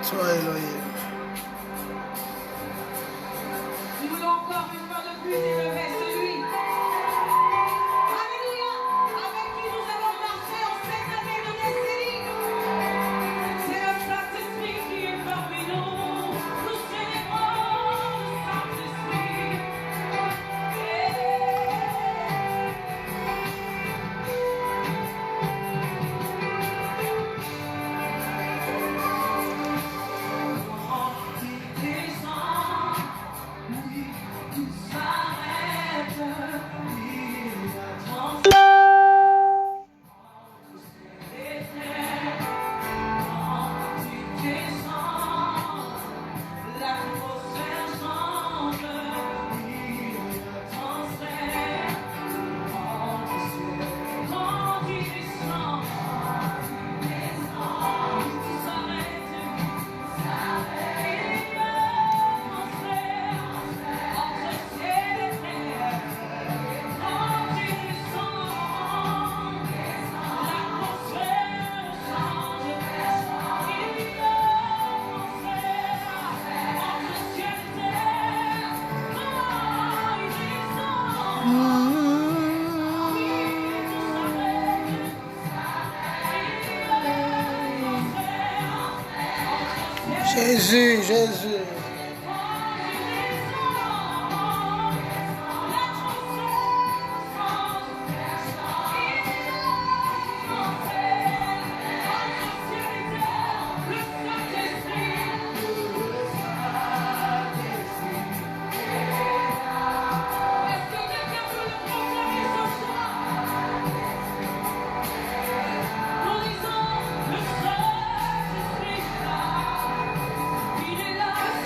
toi, Elohim. Si vous voulez encore une fois de plus élever celui, Alléluia, avec qui nous avons marché en cette année de décennie. C'est le Saint-Esprit qui est parmi nous. Nous célébrons le Saint-Esprit. Quand il descend, oui, tout s'arrête. Il attend les terres. Quand il descend, l'atmosphère change. Il transfère en ciel. Quand il descend, tout s'arrête. Jésus, Jésus. Il est là.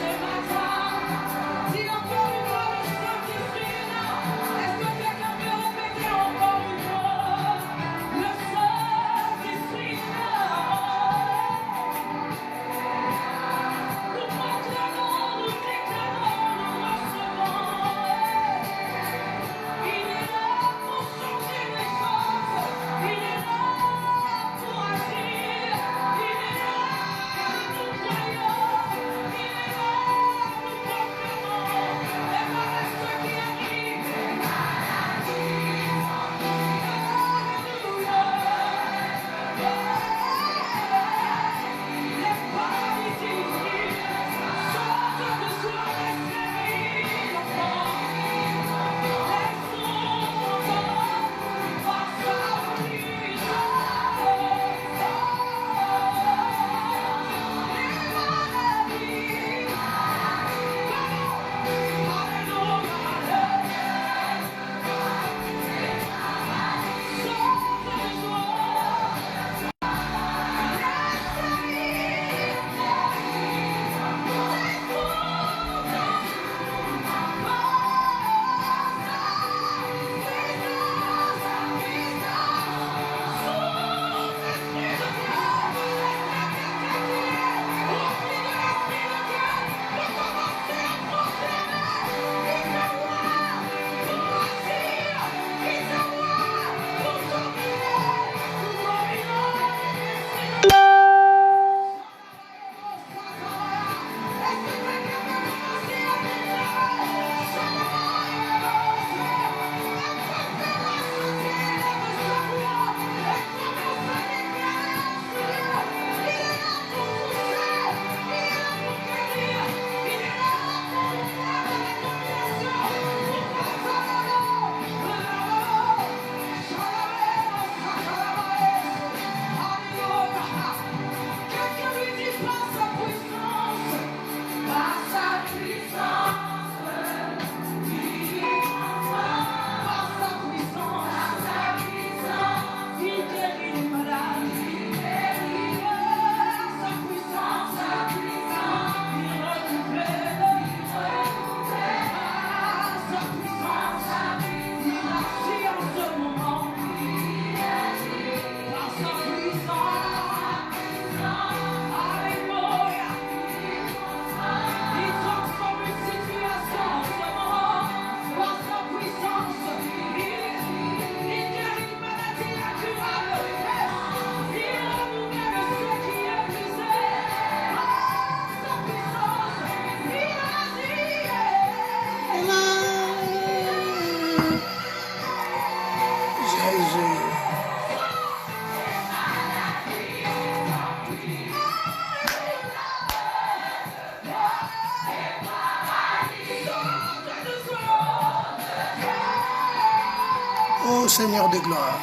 Ô Seigneur de gloire.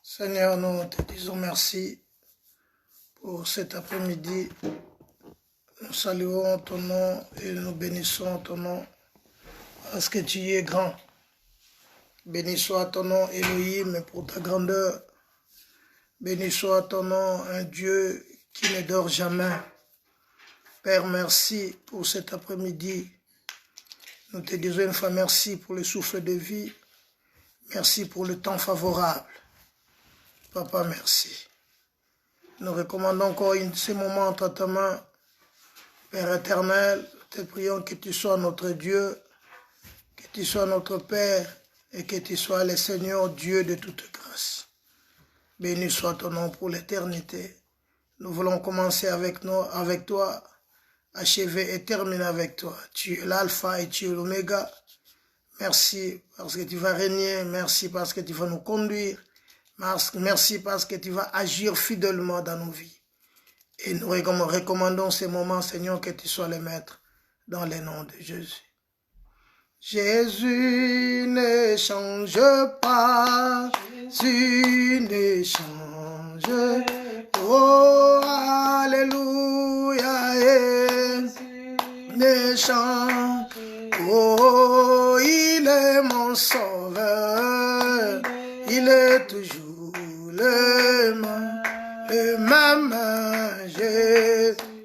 Seigneur, nous te disons merci pour cet après-midi. Nous saluons ton nom et nous bénissons ton nom parce que tu es grand. Béni soit ton nom, Elohim, pour ta grandeur. Béni soit ton nom, un Dieu qui ne dort jamais. Père, merci pour cet après-midi. Nous te disons une fois merci pour le souffle de vie. Merci pour le temps favorable. Papa, merci. Nous recommandons encore ce moment entre ta main. Père éternel, te prions que tu sois notre Dieu, que tu sois notre Père et que tu sois le Seigneur Dieu de toute grâce. Béni soit ton nom pour l'éternité. Nous voulons commencer avec toi, achever et terminer avec toi. Tu es l'alpha et tu es l'oméga. Merci parce que tu vas régner. Merci parce que tu vas nous conduire. Merci parce que tu vas agir fidèlement dans nos vies. Et nous recommandons ces moments, Seigneur, que tu sois le maître dans le nom de Jésus. Jésus ne change pas, Jésus ne change. Oh, alléluia, ne change. Oh, il est mon sauveur, il est toujours le même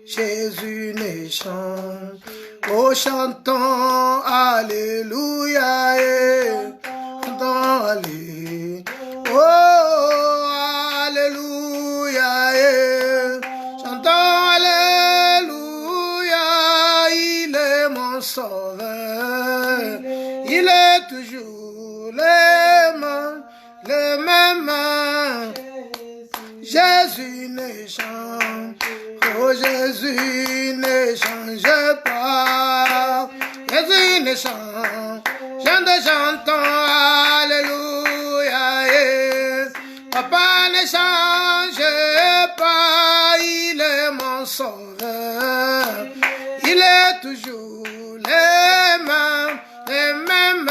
Jésus ne change. Oh, chantons alléluia, chantons alléluia. Oh, alléluia, chantons alléluia. Il est mon sauveur, il est toujours le même. Jésus ne change, oh Jésus ne change pas, Jésus ne change, chantons alléluia, Papa ne change pas, il est mon sauveur, il est toujours le même,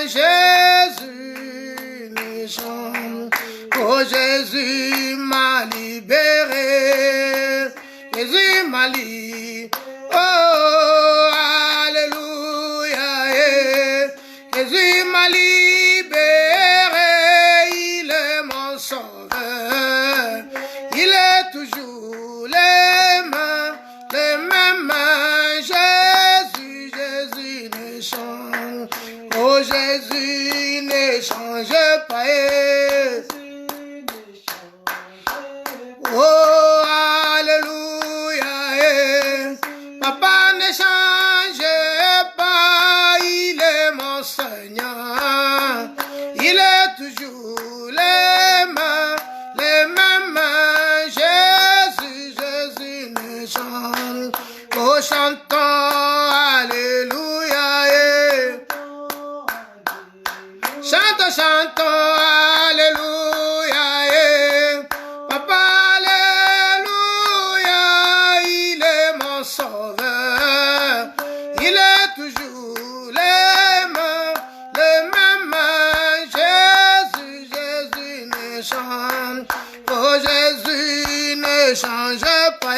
Jésus ne change, oh Jésus m'a libéré, Jésus m'a libéré, oh alléluia, Jésus m'a libéré, il est mon sauveur, il est toujours le même, Jésus ne change, oh Jésus ne change pas. Oh, alléluia, Papa ne change pas, il est mon Seigneur, il est toujours le même, Jésus ne change, oh chantons alléluia, chantons alléluia, Papa alléluia, il est mon sauveur, il est toujours le même, Jésus ne change, oh Jésus ne change pas,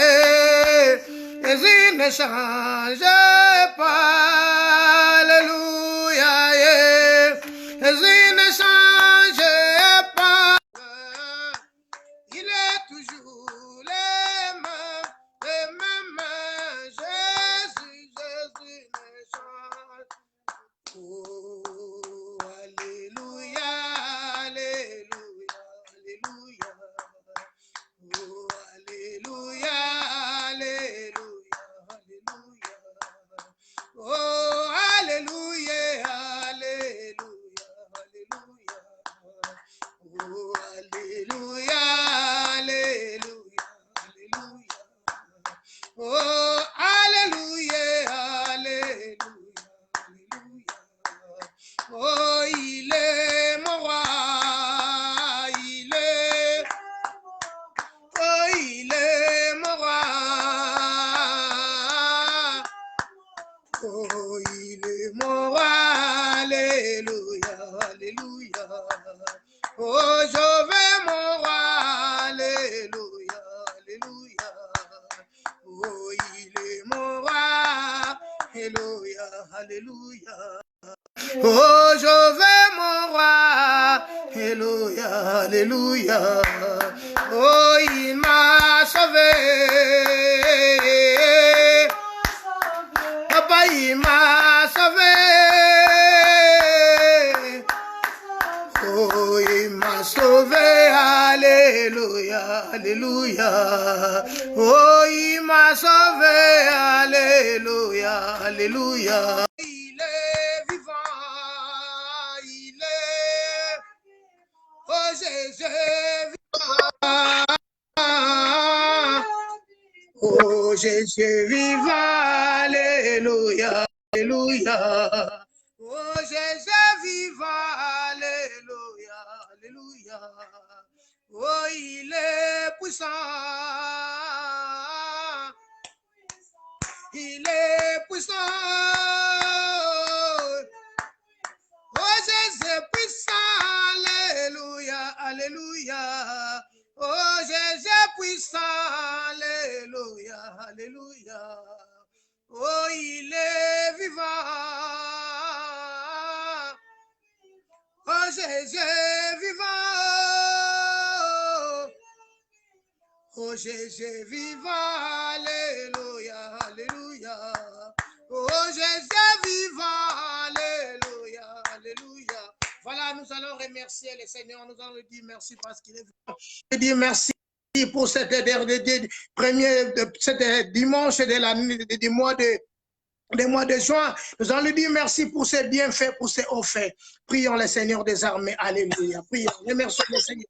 Jésus ne change pas, alléluia, Jésus ne change pas, il est toujours le même, Jésus ne change. Oh, alléluia, alléluia, alléluia. Oh, alléluia, alléluia, alléluia. Oh, alléluia, alléluia, alléluia. Oh, alléluia, alléluia, alléluia. Oh, alléluia, Oh, il est mon roi, alléluia, alléluia. Oh, je vais mon roi, alléluia, alléluia. Oh, il est mon roi, alléluia, alléluia. Oh, je vais mon roi, alléluia, alléluia. Oh, il m'a sauvé. Papa, il m'a sauvé. Oh, il m'a sauvé, alléluia, alléluia. Oh, il m'a sauvé, alléluia, alléluia. Il est vivant, il est, oh Jésus vivant. Oh Jésus vivant, alléluia, alléluia. Oh Jésus vivant, alléluia, alléluia. Oh il est puissant, il est puissant. Oh Jésus puissant, alléluia, alléluia. Oh Jésus puissant, alléluia, alléluia. Oh il est vivant. Oh Jésus vivant. Oh Jésus vivant, alléluia, alléluia. Oh Jésus vivant, alléluia, alléluia. Voilà, nous allons remercier le Seigneur, nous allons lui dire merci parce qu'il est vivant. Je dis merci pour cette premier dimanche de l'année, du mois de juin. Nous allons lui dire merci pour ses bienfaits, pour ses hauts faits. Prions le Seigneur des armées, alléluia. Prions, remercions le Seigneur.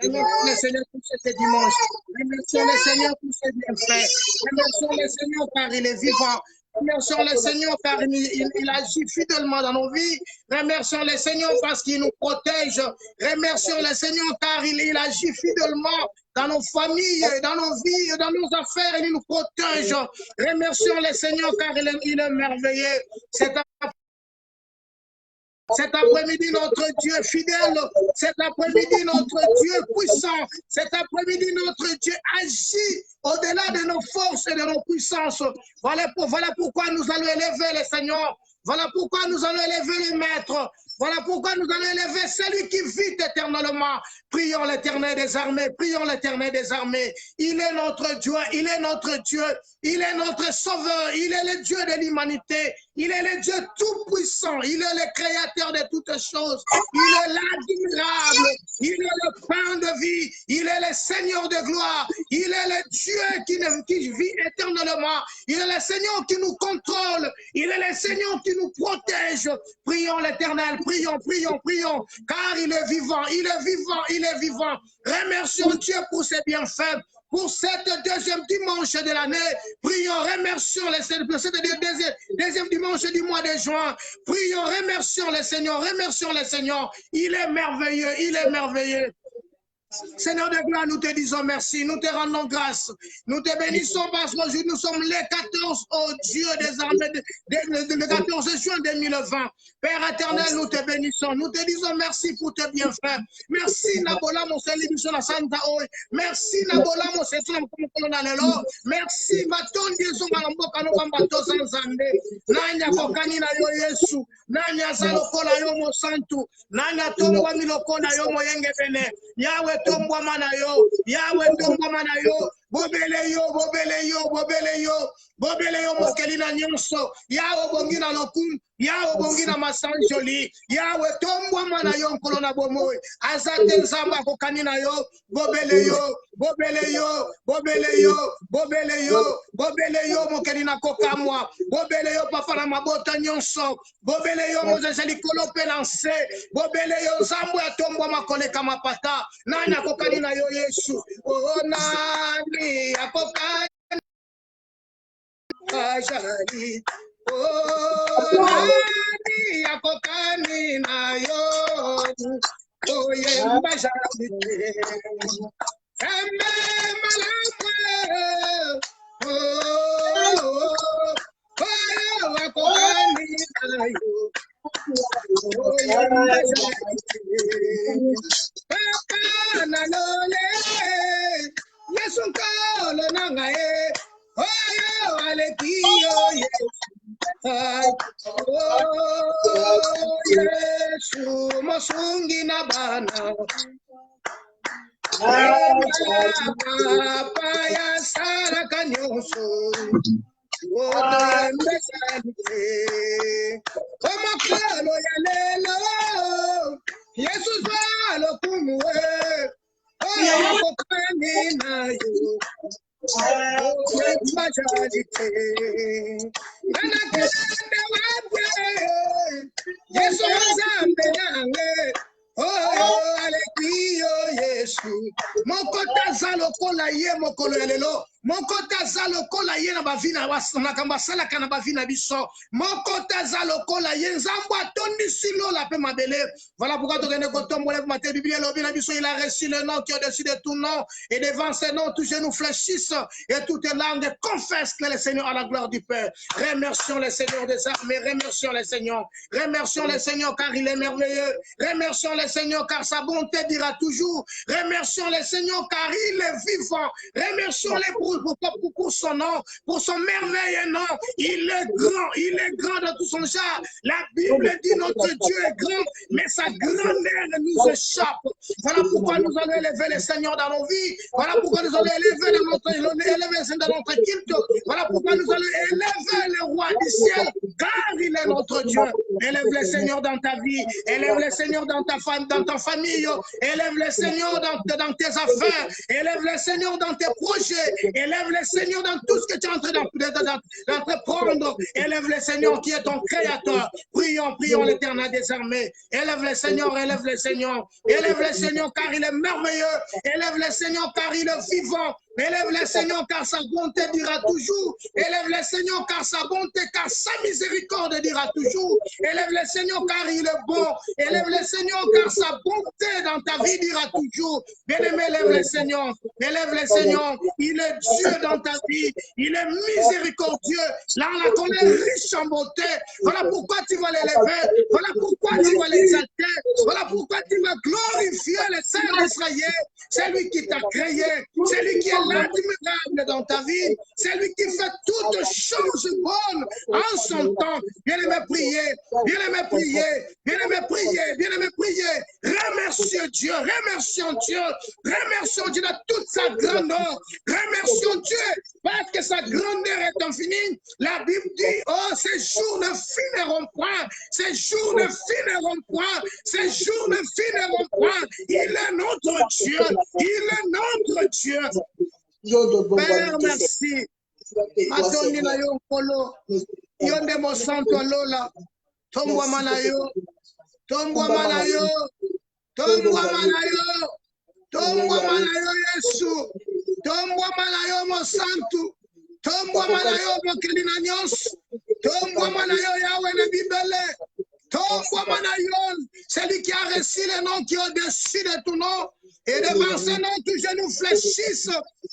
Remercions le Seigneur pour ce dimanche. Remercions le Seigneur pour ses bienfaits. Remercions le Seigneur car il est vivant. Remercions le Seigneur car il agit fidèlement dans nos vies. Remercions le Seigneur parce qu'il nous protège. Remercions le Seigneur car il agit fidèlement dans nos familles, dans nos vies, dans nos affaires. Il nous protège. Remercions le Seigneur car il est merveilleux. Cet après-midi, notre Dieu fidèle, cet après-midi, notre Dieu puissant, cet après-midi, notre Dieu agit au-delà de nos forces et de nos puissances. Voilà pourquoi nous allons élever le Seigneur. Voilà pourquoi nous allons élever le Maître. Voilà pourquoi nous allons élever celui qui vit éternellement. Prions l'Éternel des armées, prions l'Éternel des armées. Il est notre Dieu, il est notre Dieu, il est notre Sauveur, il est le Dieu de l'humanité, il est le Dieu tout-puissant, il est le créateur de toutes choses, il est l'admirable, il est le pain de vie, il est le Seigneur de gloire, il est le Dieu qui vit éternellement, il est le Seigneur qui nous contrôle, il est le Seigneur qui nous protège. Prions l'Éternel, prions, prions, prions, car il est vivant, il est vivant, il est vivant. Remercions Dieu pour ses bienfaits. Pour cette deuxième dimanche de l'année, prions, remercions le Seigneur. Pour cette deuxième dimanche du mois de juin, prions, remercions le Seigneur, remercions le Seigneur. Il est merveilleux, il est merveilleux. Seigneur de gloire, nous te disons merci, nous te rendons grâce, nous te bénissons parce que nous sommes les 14 au Dieu des armées, le 14 juin 2020. Père éternel, nous te bénissons, nous te disons merci pour tes bienfaits. Merci Nabola mon Seigneur, Santa Oy. Merci Nabola mon Seigneur, merci Maton Dieu Malamboka no Bambato Zanzande. Nanya kokani na yo Yesu, nanya zalokola yo mo santu, nanya tongwa miloko na yo moyenge bene. Yahweh tombwa mana yo, Yahweh tombwa mana yo, bobele yo, bobele yo, bobele yo, bobele yo mokelina nyonso, Yahweh bongina lokum, Yahweh bongina masanjoli, Yahweh tombwa mana yo nkolona bomoy, azate nzamba kokanina yo, bobele yo, bobele yo, bobele yo, bobele yo, bobele yo mokelina kokamwa, bobele yo pafana mabota nyonso, bobele yo mozezeli kolope lanse, bobele yo zambo ya tombwa makole kamapata, nani akokani na yo Yesu, oh nani akokani ajali, oh nani akokani na yo, oh yemba jali, eme malakwe, oh akokani Papa nalole, Yesu kolo nangae, oyo alekiyo Yesu, oh Yesu mosungi na bana, papa ya sara kanyoso, oto yembe sanite, como kolo ya lelo, Yesu zalo kumwe, oyo mokokani na yo. Yesu nzambe nange oh alekiyo Yesu moko taza lokola ye mokolo ya lelo moko taza lokola ye na bavina makambo asalaka na bavina biso moko taza lokola ye nzambo atondisi lola pe mabele. Voilà pourquoi tokende kotombola matin Bible elobi na biso il a reçu le nom qui est au-dessus de tout nom et devant ce nom tous genoux fléchissent et toutes les langues confessent que le Seigneur a la gloire du Père. Remercions le Seigneur des armées, remercions le Seigneur, remercions le Seigneur car il est merveilleux, remercions le Seigneur car sa bonté dira toujours, remercions le Seigneur car il est vivant, remercions-le pour son nom, pour son merveilleux nom. Il est grand dans tout son genre. La Bible dit notre Dieu est grand, mais sa grandeur nous échappe. Voilà pourquoi nous allons élever le Seigneur dans nos vies. Voilà pourquoi nous allons élever le Seigneur dans notre culte. Voilà pourquoi nous allons élever le roi du ciel, car il est notre Dieu. Élève le Seigneur dans ta vie, élève le Seigneur dans ta femme, dans ta famille, élève le Seigneur dans tes affaires, élève le Seigneur dans tes projets, élève le Seigneur dans tout ce que tu es en train d'entreprendre, élève le Seigneur qui est ton créateur. Prions l'Éternel des armées. Élève le Seigneur, élève le Seigneur, élève le Seigneur car il est merveilleux, élève le Seigneur car il est vivant. Élève le Seigneur car sa bonté dira toujours. Élève le Seigneur car sa bonté, car sa miséricorde dira toujours. Élève le Seigneur car il est bon. Élève le Seigneur car sa bonté dans ta vie dira toujours. Bien-aimé, élève le Seigneur. Élève le Seigneur. Il est Dieu dans ta vie. Il est miséricordieux. Là, on la connaît riche en bonté. Voilà pourquoi tu vas l'élever. Voilà pourquoi tu vas l'exalter. Voilà pourquoi tu vas glorifier le Saint d'Israël. C'est lui qui t'a créé. C'est lui qui est l'admirable dans ta vie. C'est lui qui fait toutes choses bonnes en son temps. Bien-aimé, priez. Bien-aimé, priez. Bien-aimé, priez. Bien-aimé, priez. Remercions Dieu. Remercions Dieu. Remercions Dieu de toute sa grandeur. Remercions Dieu parce que sa grandeur est infinie. La Bible dit, oh, ces jours ne finiront point. Ces jours ne finiront point. Ces jours ne finiront point. Il est notre Dieu. Il est notre Dieu. Père, merci. Matoni na yo kolo. Yonde mo santo lola. Tombwa manayo. Tombwa manayo. Tombwa manayo. Tombwa manayo Yesu. Tombwa manayo mo santo. Tombwa manayo mo kelina nyos. Tombwa manayo Yahweh na Bibele. Tombwa manayo. C'est lui qui a reçu le nom qui est au-dessus de tout nom. Et devant ce nom, tous genoux fléchissent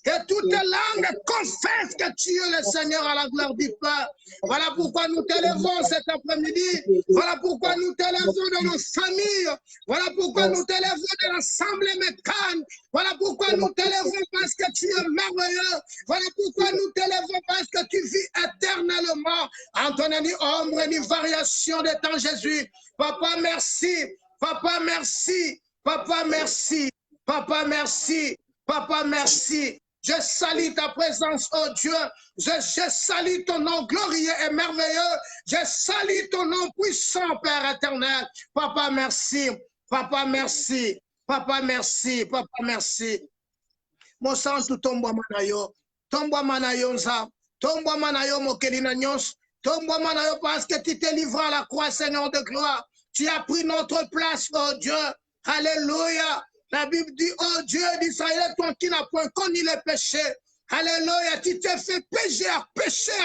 et toutes les langues confessent que tu es le Seigneur à la gloire du Père. Voilà pourquoi nous t'élevons cet après-midi. Voilà pourquoi nous t'élevons dans nos familles. Voilà pourquoi nous t'élevons dans l'assemblée mécane. Voilà pourquoi nous t'élevons parce que tu es merveilleux. Voilà pourquoi nous t'élevons parce que tu vis éternellement. En ton ni ombre ni variation de temps, Jésus. Papa, merci. Papa, merci. Papa, merci. Papa, merci. Papa, merci. Je salue ta présence, oh Dieu. Je salue ton nom glorieux et merveilleux. Je salue ton nom puissant, Père éternel. Papa, merci. Papa, merci. Papa, merci. Papa, merci. Mon sang, tout tombe manayo. Tombe manayo, nza. Tombe manayo, mokelina nyos. Tombe manayo, parce que tu t'es livré à la croix, Seigneur de gloire. Tu as pris notre place, oh Dieu. Alléluia. La Bible dit, oh Dieu d'Israël, toi qui n'as point connu le péché. Alléluia, tu t'es fait pécher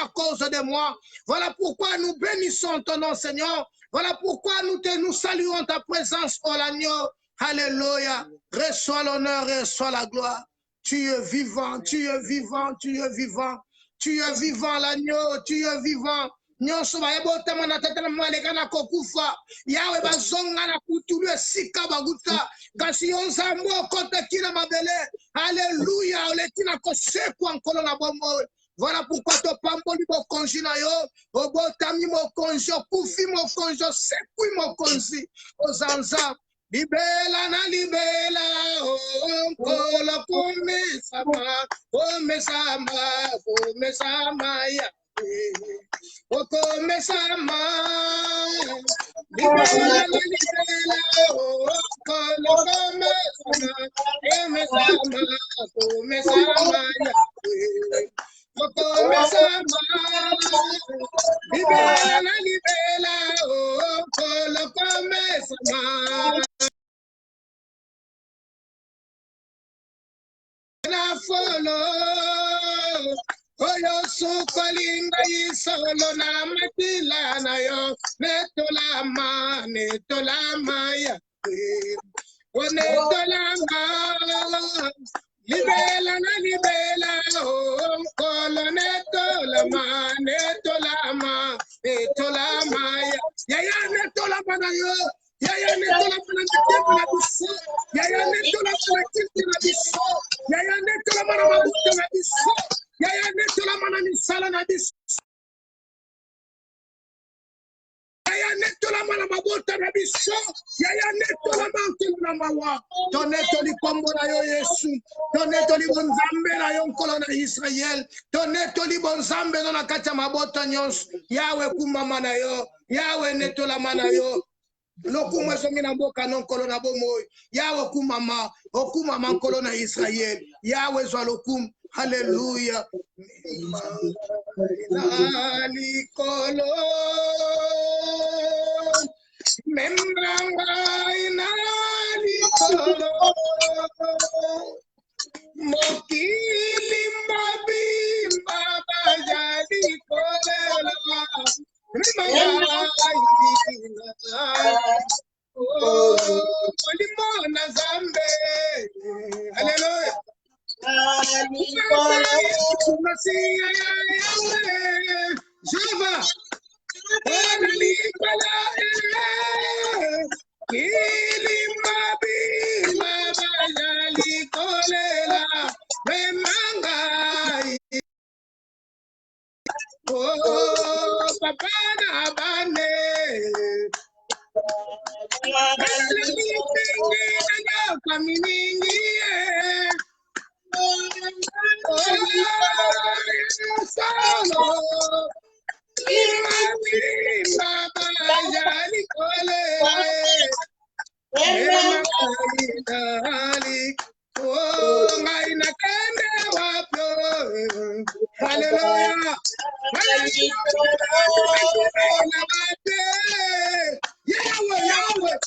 à cause de moi. Voilà pourquoi nous bénissons ton nom, Seigneur. Voilà pourquoi nous saluons ta présence, oh l'agneau. Alléluia. Reçois l'honneur et reçois la gloire. Tu es vivant, tu es vivant, tu es vivant. Tu es vivant, l'agneau, tu es vivant. nyonso bayebotama na tata na maleka na kokufa yawe bazonga na kutulu esika baguta kasi yo nzambe okotaki na mabele alleluya oleki na kosekwa nkolo na bomoi. Voilà pourquoi tu pamboli mokonzi na yo, obotami mokonzi, okufi mokonzi, osekwi mokonzi, ozanza. Libela na libela, nkolo komesama, komesama, komesama ya. Okomesama, libela na libela, nkolo komesama, komesama, komesama ya. Okomesama, libela na libela, nkolo komesama. Na folo oyo sukolinga isolo na matila na yo netolama ya o netolama libela na libela nkolo netolama ya netolama na yo. Yaya netola mana mtepo na biso. Yaya netola mana kiti na biso. Yaya netola mana mabuto na biso. Yaya netola mana misala na biso. Yaya netola mana mabuto na biso. Yaya netola mantu na mawa. Toneto li kombo na yo Yesu. Toneto li bonzambe na yo nkolo na Israel. Toneto li bonzambe na kati ya mabota nyonso. Yawe kumama na yo. Yawe netola mana yo. Lokumwe songi na mboka non kolo na bomoi. Yawe okumama nkolo na Israel. Yawe zwa lokum. Hallelujah. Nali kolo. Membranga inali kolo. Mokili mabimba bajali kolela. Limona zambe. Hallelujah. Java. Oh, papa na bane. Hallelujah. Yahweh.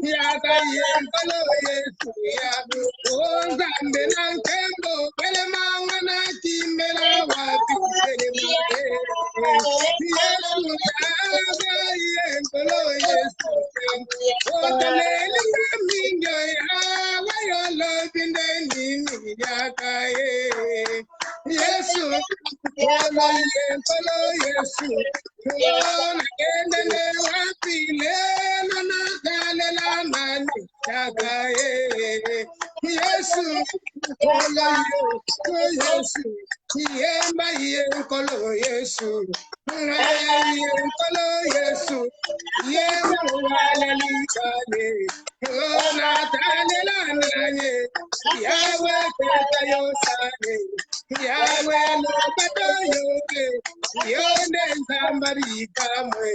Yakaye Nkolo Yesu ya. Ozambe na nkembo. Bele mangana kimela wapi. Bele mange. Yesu yakaye Nkolo Yesu ya. Otalele kaminyo ya. Wayolo binde nini yakaye. Yesu. Nkolo Yesu. Nkolo kendele wapi. Lelo na dalela mani yakaye. Yesu. Nkolo Yesu. Yemba Nkolo Yesu. Nkolo Yesu. Yemba walelikane. Ona dalela nanye. Yahweh ketayo sane. Yahweh lobato yoke. Yonde nzambari kamwe.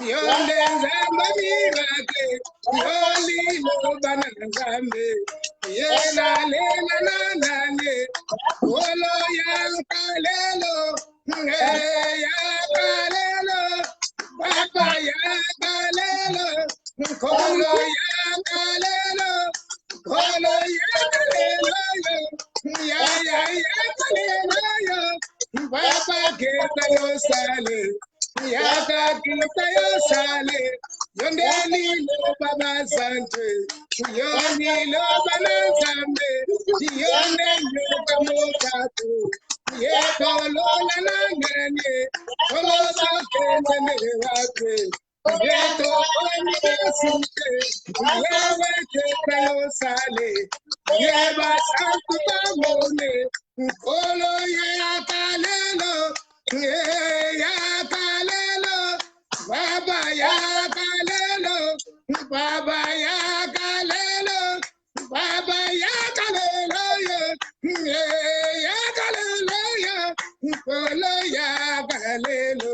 Yonde nzambari rake. Yoli lobana nzambe. Yena lena nanane. Olo yakalelo. Yakalelo. Papa yakalelo. Kolo yakalelo. Kolo yakalelo. Ya yakalelo. Papa keta yo sale. Yaka keta yo sale. Yondeli lo baba sante. Yondi lo bana zambe. Yonde lo kamokatu. Yeko lo nanane. Kolo sa kene wake. Yeto onye sute. Yewe keta yo sale. Yeba santu tamone. Kolo yakalelo. Yakalelo. Baba yakalelo. Baba yakalelo. Baba yakalelo. Yakalelo. Kolo yakalelo.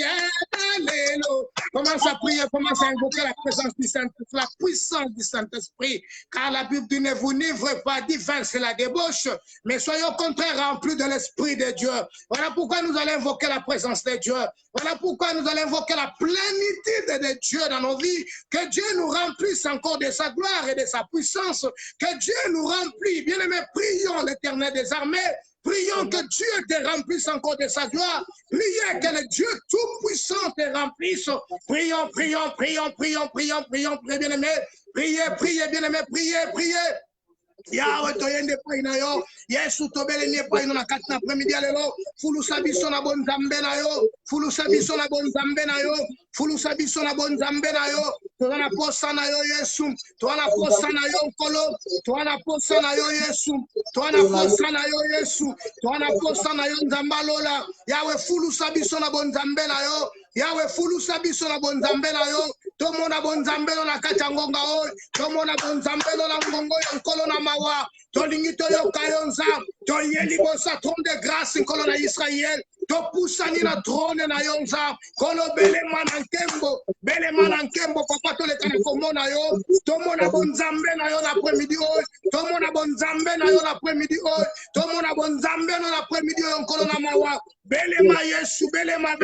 Yakalelo. Commence à prier, commence à invoquer la présence du Saint-Esprit, la puissance du Saint-Esprit. Car la Bible dit ne vous livrez pas, divin, c'est la débauche, mais soyez au contraire remplis de l'Esprit de Dieu. Voilà pourquoi nous allons invoquer la présence de Dieu. Voilà pourquoi nous allons invoquer la plénitude de Dieu dans nos vies. Que Dieu nous remplisse encore de sa gloire et de sa puissance. Que Dieu nous remplisse. Bien-aimés, prions l'Éternel des armées. Prions que Dieu te remplisse encore de sa gloire. Priez que le Dieu tout-puissant te remplisse. Prions, prions, prions, prions, prions, prions, priez, bien-aimés. Priez, priez, bien-aimés, priez, priez. Yahweh toyende pa ina yo Yesu tobele nie pa ina na kati na après-midi alelo fulu sabiso na bon zambe na yo fulu sabiso na bon zambe na yo fulu sabiso na bon zambe na yo toana posa na yo Yesu toana posa na yo nkolo toana posa na yo Yesu toana posa na yo Yesu toana posa na yo nzambalola Yahweh fulu sabiso na bon zambe na yo Yahweh fulu sabiso na bon zambe na yo tomona bon zambe na kati ngonga o tomona bon zambe na ngongo ya nkolo na mawa tolingi toyoka yo nzambe toyeli bosa trône de grâce nkolo na Israël topusani na trône na yo nzambe kolo belema na nkembo papa toleka na komona yo tomona bon zambe na yo na après-midi o tomona bon zambe na yo na après-midi o tomona bon zambe na après-midi o nkolo na mawa belema Yesu belema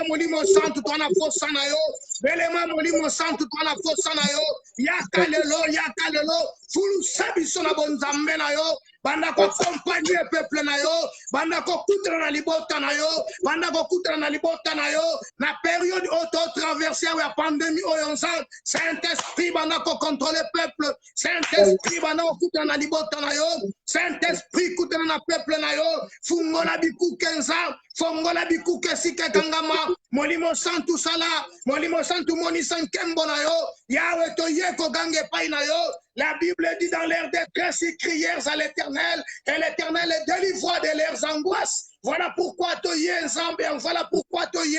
molimo santu twana fosa na yo belema molimo santu twana fosa na yo yakalelo fulu sabiso na bon zambe na yo banda ko accompagner peuple na yo banda ko kutana na libota na yo banda ko kutana na libota na yo na période auto traversée ya pandémie oyonsa Saint-Esprit banda ko contrôler peuple Saint-Esprit banda ko kutana na libota na yo Saint-Esprit kutana na peuple na yo fungola biku kenza fongola biku kesika kangama molimo santu sala molimo santu moni sankembo na yo Yahweh to yeko gange pai na yo. La Bible dit dans l'air des détresse, ils crièrent à l'Éternel, et l'Éternel les délivra de leurs angoisses. Voilà pourquoi toye nzambe, voilà pourquoi toye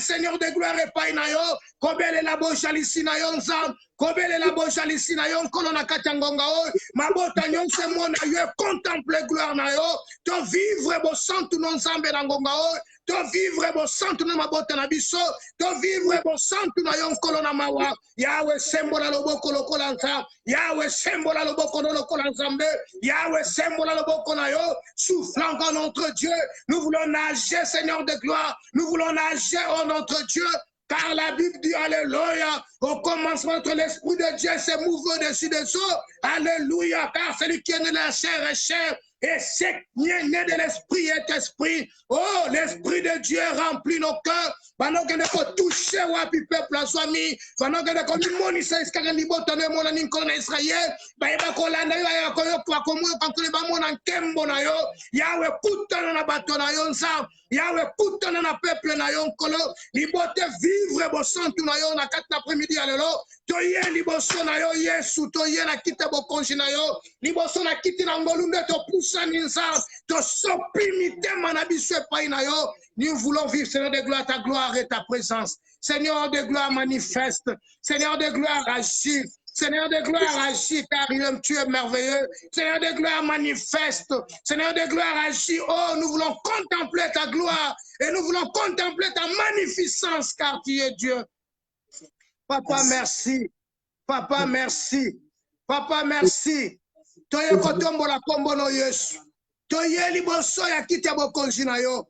Seigneur de gloire et painayo, kobele la bochalisi na yo nzambe, kobele la bochalisi na yo nkolo na katangonga o, mabota nyonse mona yo contemple gloire na yo, to vivre bo santu non nzambe na ngonga o, to vivre bo santu na mabota na biso, to vivre bo santu na yo nkolo na mawa. Yahweh sembola loboko lokola nzambe, Yahweh sembola loboko lokola nzambe, Yahweh sembola loboko na yo, soufflant en notre Dieu. Nous voulons nager, Seigneur de gloire. Nous voulons nager, oh notre Dieu, Car la Bible dit, alléluia, au commencement entre l'Esprit de Dieu s'est mouvé au-dessus des eaux. Alléluia, car celui qui est né de la chair est chair. Et ce qui est né de l'Esprit est esprit. Oh, l'Esprit de Dieu remplit nos cœurs. Pendant que nous toucher wapi peuple à swami, pendant que nous monisa iskaka liboto ne mona ninkona Israël, ba eba kolanda yo ya koyo kwa komo kankole ba mona nkembo na yo, yawe kutana na bato na yo nsa, yawe kutana na peuple na yo nkolo, libote vivre bo santu na yo na kat après-midi alelo, toye liboso na yo Yesu, toye na kita bo konji na yo, liboso na kiti na ngolunde to poussa ninsa, to sopi mitema na biso epai na yo. Nous voulons vivre, Seigneur de gloire, ta gloire et ta présence. Seigneur de gloire, manifeste. Seigneur de gloire, agis. Seigneur de gloire, agis, car tu es merveilleux. Seigneur de gloire, manifeste. Seigneur de gloire, agis. Oh, nous voulons contempler ta gloire et nous voulons contempler ta magnificence, car tu es Dieu. Papa, merci. Papa, merci. Papa, merci. Toye kotombo la kombo no Yesu. Toye liboso ya kiti ya bokonzi na yo.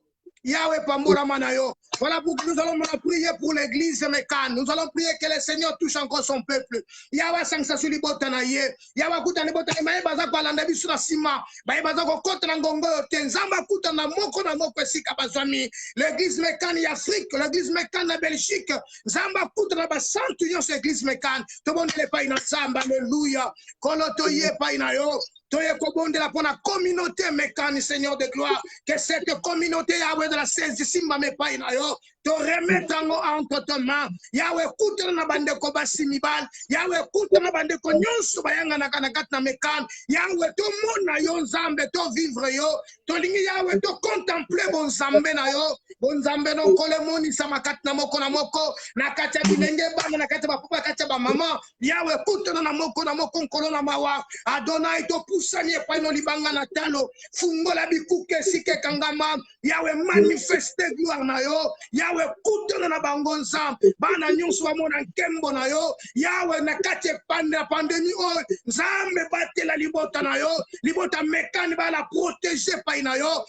Yahweh Pamora Manayo. Voilà pourquoi nous allons prier pour l'église Mécan. Nous allons prier que le Seigneur touche encore son peuple. Yahweh Sangsa Suli Botanaye. Yahweh Koutane Botanaye. Maye Bazak Balandabi Surasima. Maye Bazak Kotana Ngongo. Tenzamba Koutana Moko na Moko Sika Bazami. L'église Mécan y Afrique. L'église Mécan en Belgique. Zamba Koutana Basant Union sur l'église Mécan. Tout le monde n'est pas in Zamba. Alléluia. Kolotoye Painayo. Pour la communauté mécanique, Seigneur de gloire, que cette communauté Yahweh de la saisie, Simba me painayo, te remettre entre tes mains. Yahweh, écoute na bande ko basimibal. Yahweh, écoute na bande ko nyonso bayanga na kanakat na mekan. Yahweh, to mona yo nzambe, to vivre yo. To lingi Yahweh, to contempler bon nzambe na yo. Bon nzambe no kole moni samakat na moko na katia binenge ba na katia ba papa katia ba mama. Yahweh, écoute na moko nkolo na mawa. Adonai to poussani pa no libanga na talo. Fungola bikuke sike kangama. Yahweh, manifeste gloire na yo. Yahweh, kutana na bango nzambe. Bana nyonso wa mona nkembo na yo. Yahweh, na kati pandémie o nzambe batela libota na yo. Libota mekani ba la protéger pa na yo.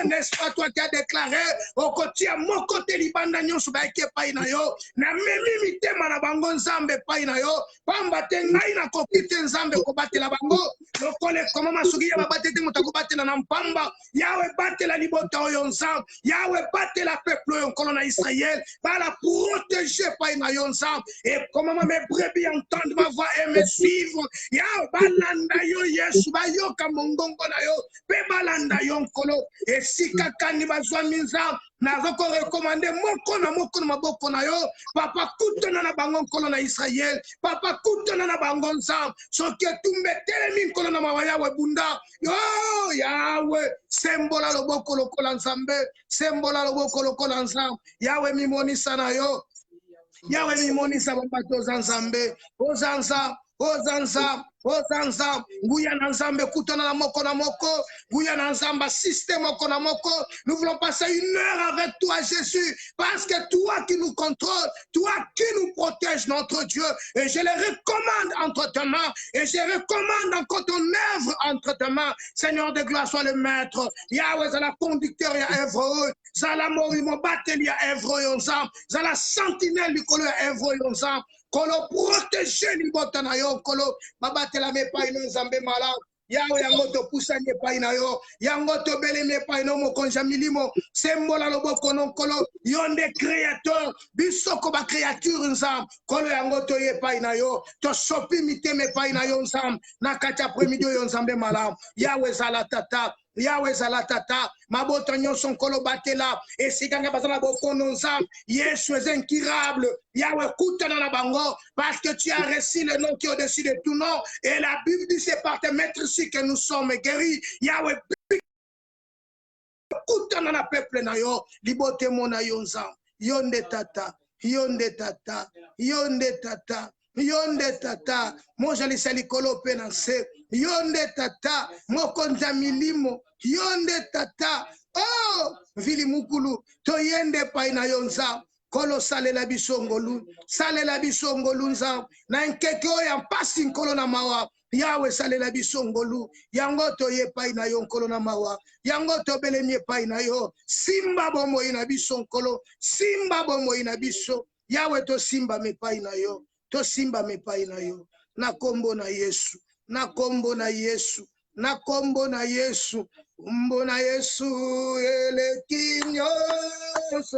N'est-ce pas toi qui as déclaré au côté mon côté libanda nyonso ba ke pa na yo. Na memi mitema na bango nzambe pa na yo. Pamba te ngai na kokite nzambe ko batela bango. Lokole koma masugi ya batete mutako batela na mpamba. Yahweh batela libota oyo nzambe. Yahweh batela peuple oyo kolona Israël. Ba la protéger pa na yo nzambe. Et comment mes brebis entendent ma voix et me suivre. Yahweh balanda yo Yesu ba yo kamongongo na yo. Pe balanda yo nkolo. Et si kakani bazwa minzambe. Nazoko recommandé moko na maboko na yo. Papa kutana na bango nkolo na Israël. Papa kutana na bango nzambe. Soki etumbe telemi nkolo na mawaya we bunda. Oh Yahweh, sembola loboko lokola nzambe. Sembola loboko lokola nzambe. Yahweh mimonisa na yo. Yahweh mimonisa babato zanzambe. Ozanza. Ozanza, Gouya Nanzambe, Koutana na moko, Gouya Nanzamba, système moko na moko. Nous voulons passer une heure avec toi, Jésus, parce que toi qui nous contrôles, toi qui nous protèges, notre Dieu, et je les recommande entre tes mains, et je recommande encore ton œuvre entre tes mains. Seigneur de gloire, sois le maître. Yahweh, c'est la conducteur, il y a Evreux, Zala Mori, mon battel, il y a Evreux, Yonzam, Zala sentinelle, du colo, Evreux, Yonzam. Kolo protéger libota na yo kolo babatela me pa ino nzambe mala yawe yango to pusanye pa ina yo yango to beleme pa ino mokonja milimo sembola loboko non kolo yonde créateur bisoko ba créature nzam kolo yango to ye pa ina yo to sopi miteme pa ina yo nzam na kati après-midi yo nzambe mala yawe zala tata Yahweh Zalatata, Maboto Nyonson Kolo Batela, et si Ganga Bazana Bokono Nzam, Yesu est incurable, Yahweh Koutana na Bango, parce que tu as reçu le nom qui est au-dessus de tout nom, et la Bible dit c'est par tes maîtres ici que nous sommes guéris, Yahweh Koutana na peuple na yo, libote mona yo Nzam, yonde tata, yonde tata, yonde tata, yonde tata, mojali salikolo penanse, yonde tata, mokonza milimo, yonde tata, oh, vili mukulu, to yende pa ina yonza, kolo sale la bisongolu nza, na nkeke oya mpasi nkolo na mawa, Yahweh sale la bisongolu, yango to ye pa ina yon kolo na mawa, yango to belemye pa ina yo, simba bomo ina biso nkolo, simba bomo ina biso, Yahweh to simba mepai na yo. To simba mepai na yo. Na kombo na Yesu. Na kombo na Yesu. Na kombo na Yesu. Kombo na Yesu eleki nyonso.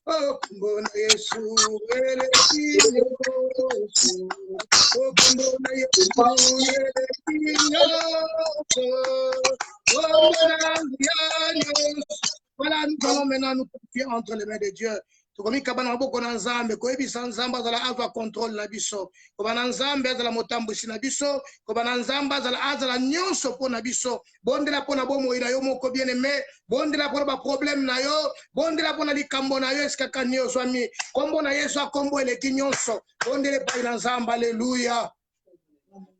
Oh, kombo na Yesu eleki nyonso. Oh, kombo na Yesu eleki nyonso. Kombo na nyonso. Voilà, nous allons maintenant nous confier entre les mains de Dieu. Tukomi kabana maboko na nzambe koyebisa nzambe azala azwa contrôle na biso kobana nzambe azala motambusi na biso kobana nzambe azala nyonso mpo na biso bondela mpo na bomoi na yo moko bien aimé bondela mpo na baproblème na yo bondela mpo na likambo na yo esikaka nyonso ami kombo na Yesu akombo eleki nyonso bondela epai na nzambe alleluya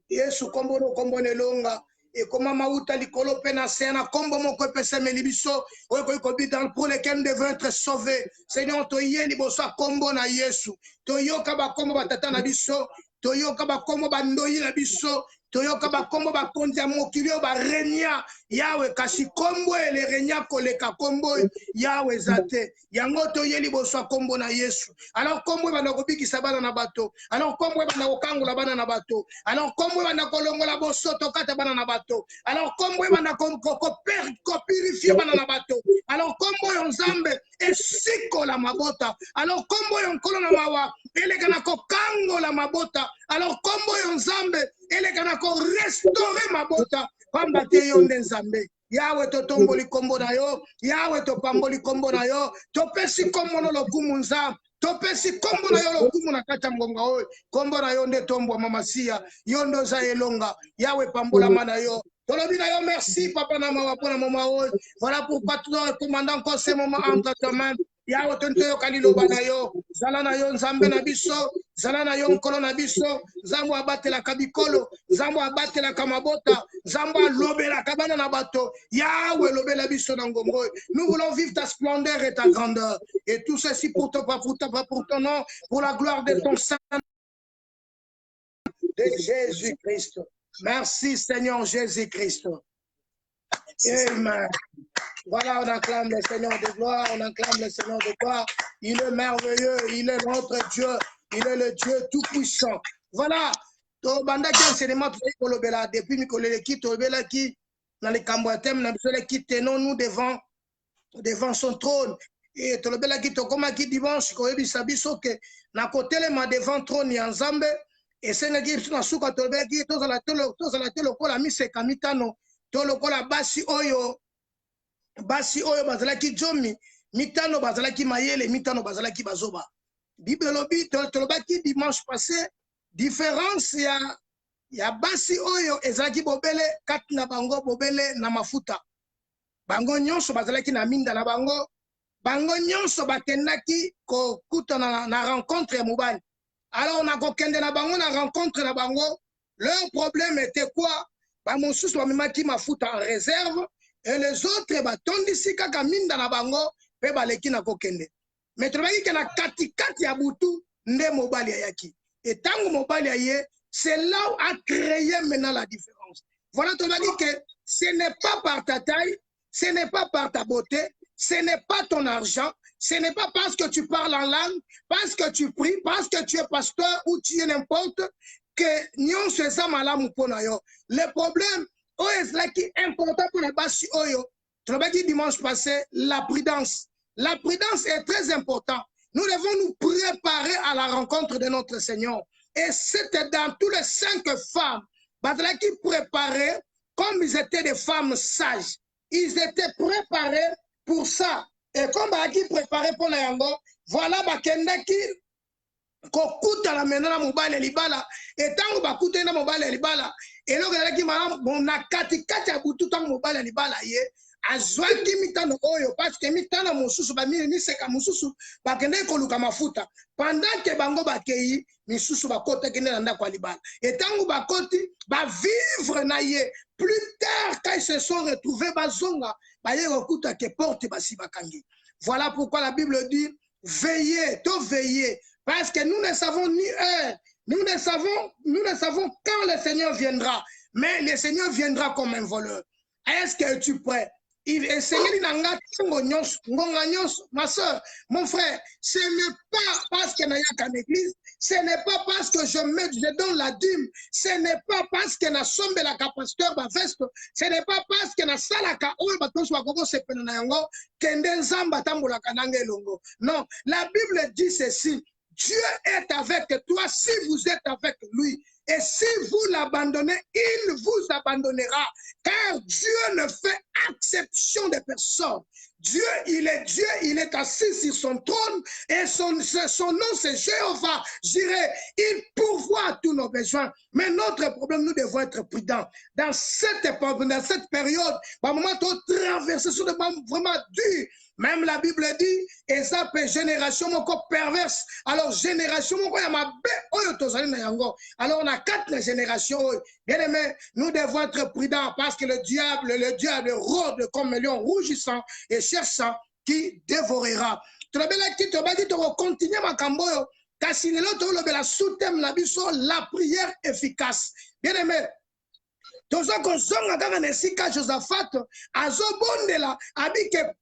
Yesu kombo no kombo nelonga et comment mauta likolo pena sena kombo moko epesemeli biso pour lesquels nous devons être sauvés Seigneur toye liboso kombo na Yesu toyoka bakombo batata na biso toyoka bakombo bandoyi na biso toyoka bakombo bakonzi ya mokili oyo barenia Yawe kasi kombo ele renia koleka kombo Yawe zate yango toye liboso kombo na Yesu alors kombo bana kobikisa bana na bato alors kombo bana kokangola bana na bato alors kombo bana kolongola bosoto kata bana na bato alors kombo bana kopurifier bana na bato alors kombo yo nzambe esikola mabota alors kombo yo nkolo na mawa eleka na kokangola mabota alors kombo yo nzambe eleka na ko restaurer mabota pamba te yo nde nzambe Yawe to tomboli kombo na yo Yawe to pamboli kombo na yo to pesi kombo no lokumu nzambe topesi kombo na yo lokumu na kati ya ngonga oyo kombo na yo nde tombwa mamasia yo ndo za elonga Yawe pambolama na yo tolobi na yo merci papa na mawa pona mama oyo voilà pourquoi tout le commandant encore ce moment entre tes mains Yawe tonto yo kaliloba na yo zala na yo nzambe na biso zala na yo nkolo na biso nzambo abatela kabikolo nzambo abatela kamabota nzambo alobela kabana na bato Yawe lobela biso na ngongo nous voulons vivre ta splendeur et ta grandeur et tout ceci pour ton nom pour la gloire de ton Saint de Jésus-Christ. Merci Seigneur Jésus-Christ. Amen. Voilà, on acclame le Seigneur de gloire, on acclame le Seigneur de gloire. Il est merveilleux, il est notre Dieu, il est le Dieu tout-puissant. Voilà. Depuis Nicoléleki, Tobelaki, dans les Cambouatem, qui tenons-nous devant son trône. Et Tobelaki, Tokomaki dimanche, Koyebi Sabiso, que na côté devant trône Yanzambe, et Sénégal, na souka Tobelaki, Tozala Lokola Mise Kamitano, Tolokola Basi Oyo bazalaki jomi mitano bazalaki mayele mitano bazalaki bazoba Bible lobi tolobaki dimanche passé différence ya basi oyo ezalaki bobele kati na bango bobele na mafuta bango nyonso bazalaki na minda na bango nyonso bakendaki kokutana na rencontre ya mobali alors na kokende na bango na rencontre na bango leur problème était quoi bamosusu bamemaki mafuta en réserve et les autres batondisi kaka minda na bango pe baleki na kokende mais tolobaki ke na katikati ya butu nde mobali ayaki et tango mobali aye c'est là où a créé maintenant la différence voilà tolobaki ke ce n'est pas par ta taille ce n'est pas par ta beauté ce n'est pas ton argent ce n'est pas parce que tu parles en langue parce que tu pries parce que tu es pasteur ou tu es n'importe que nyonso eza malamu mpona yo le problème oyo ezalaki important pour la basi oyo tolobaki dimanche passé la prudence est très importante nous devons nous préparer à la rencontre de notre Seigneur et c'était dans tous les 5 femmes bazalaki préparés comme ils étaient des femmes sages ils étaient préparés pour ça et comme bazalaki préparés pour la yango voilà bakendaki kokutana mena na mobali libala etango bakutana na mobali libala eloko ezalaki malamu na katikati ya butu ntango mobali libala ye azwaki mitano oyo parce que mitano mosusu bamiseka mosusu bakendaki koluka mafuta pendant ke bango bakei misusu bakotaki nde na ndako ya libala etango bakoti bavivre na ye plus tard quand ils se sont retrouvés bazonga baye kokuta ke porte basi bakangi voilà pourquoi la Bible dit veillez to veillez parce que nous ne savons ni heure, nous ne savons quand le Seigneur viendra, mais le Seigneur viendra comme un voleur. Est-ce que tu es prêt? Ma soeur, mon frère, ce n'est pas parce qu'il y a qu'en église, ce n'est pas parce que je donne la dîme, ce n'est pas parce que na sombe la pasteur ba veste, ce n'est pas parce que na sala ka oyo batonso bakoko sepena na yango kende nzamba tambola kananga elongo. Non, la Bible dit ceci, Dieu est avec toi si vous êtes avec lui. Et si vous l'abandonnez, il vous abandonnera. Car Dieu ne fait exception de personne. Dieu, il est assis sur son trône et son nom c'est Jéhovah. J'irai, il pourvoit tous nos besoins. Mais notre problème, nous devons être prudents. Dans cette période, par moment, on traverse sur des moments vraiment durs. Même la Bible dit, et ça peut génération moko perverse. Alors, génération moko yamabe oyo tozali na yango. Alors, on a 4 générations. Bien aimé, nous devons être prudents parce que le diable rôde comme un lion rougissant et cherchant qui dévorera. La prière efficace. Bien aimé, Josaphat,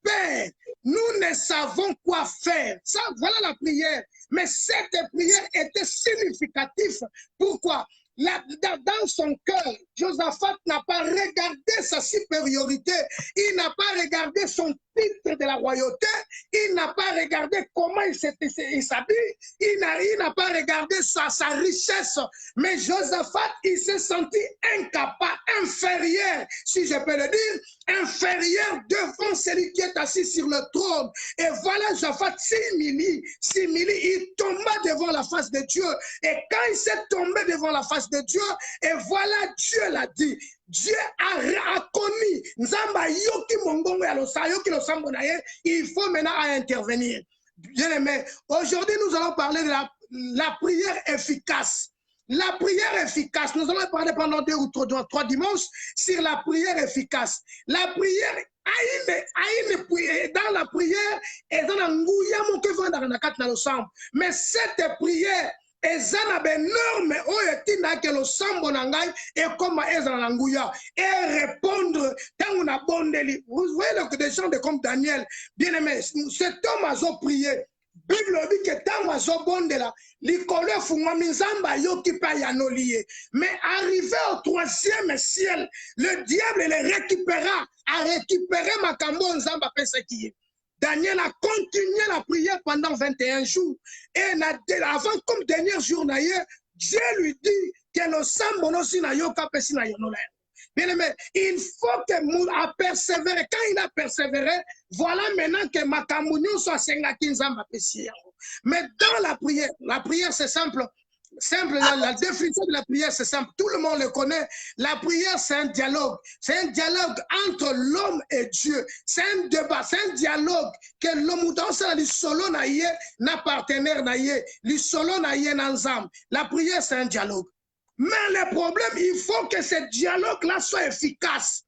Père, nous ne savons quoi faire. Ça, voilà la prière. Mais cette prière était significative. Pourquoi? Dans son cœur, Josaphat n'a pas regardé sa supériorité, il n'a pas regardé son titre de la royauté, il n'a pas regardé comment il s'habille, il n'a pas regardé sa richesse, mais Josaphat, il s'est senti incapable, inférieur, si je peux le dire, inférieur devant celui qui est assis sur le trône. Et voilà, Josaphat s'humilie, il tomba devant la face de Dieu, et quand il s'est tombé devant la face de Dieu, et voilà, Dieu l'a dit. Dieu a connu. Nzamba yoki mongongo ya losa yoki losambo na ye. Il faut maintenant intervenir. Bien aimé, aujourd'hui nous allons parler de la prière efficace. La prière efficace, nous allons parler pendant 2 ou 3 dimanches sur la prière efficace. La prière dans la prière et dans la ngouya mon que vend dans la carte na losambo. Mais cette prière ezana benorme oyo tina ke lo sambo na ngai et comme ezana nguya et répondre tant na bondeli. Vous voyez des gens comme Daniel, bien aimé, cet homme a prié. Bible dit que tant a bondela likolo fungwa minzamba yoki pa yanolié. Mais arrivé au 3e ciel, le diable le a récupéré makambo nzamba pesa qui est. Daniel a continué la prière pendant 21 jours. Et avant, comme dernier jour, Dieu lui dit que le sambono si na yoka pesi na yonolé. Bien aimé, il faut que nous a persévéré. Quand il a persévéré, voilà maintenant que Makamounio soit Sengakinzamba pesi. Mais dans la prière c'est simple. La définition de la prière, c'est simple. Tout le monde le connaît. La prière, c'est un dialogue. C'est un dialogue entre l'homme et Dieu. C'est un débat. C'est un dialogue que l'homme dans le solo n'a partenaire le solo n'a. La prière, c'est un dialogue. Mais le problème, il faut que ce dialogue-là soit efficace.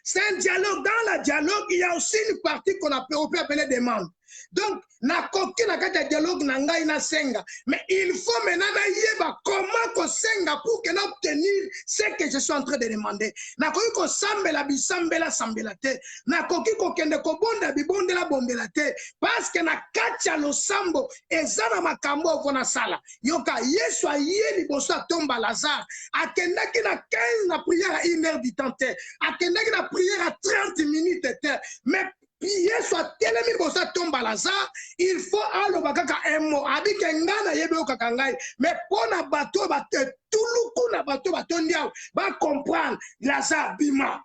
C'est un dialogue. Dans le dialogue, il y a aussi une partie qu'on peut appeler demande. Donc, na koki na kati dialogue na ngai na senga, mais il faut maintenant yeba comment ko senga pour que n'obtenir ce que je suis en train de demander. Na koki ko sambela bisambela sambela te, na koki ko kende ko bonda bibondela bondela te, parce que na kati ya lo sambo ezana makambo kona sala. Yoka Yesu aye liboso tomba Lazare, akendaki na 15 na prière à 1 heure du temps te, akendaki na prière à 30 minutes te, mais Pierre soit tellement pour ça tombe à Lazare, il faut aller au bakaka un mot. Avec un gars yebe au kakangai, mais pour na bateau tout le coup na bateau batondia va comprendre Lazare bima.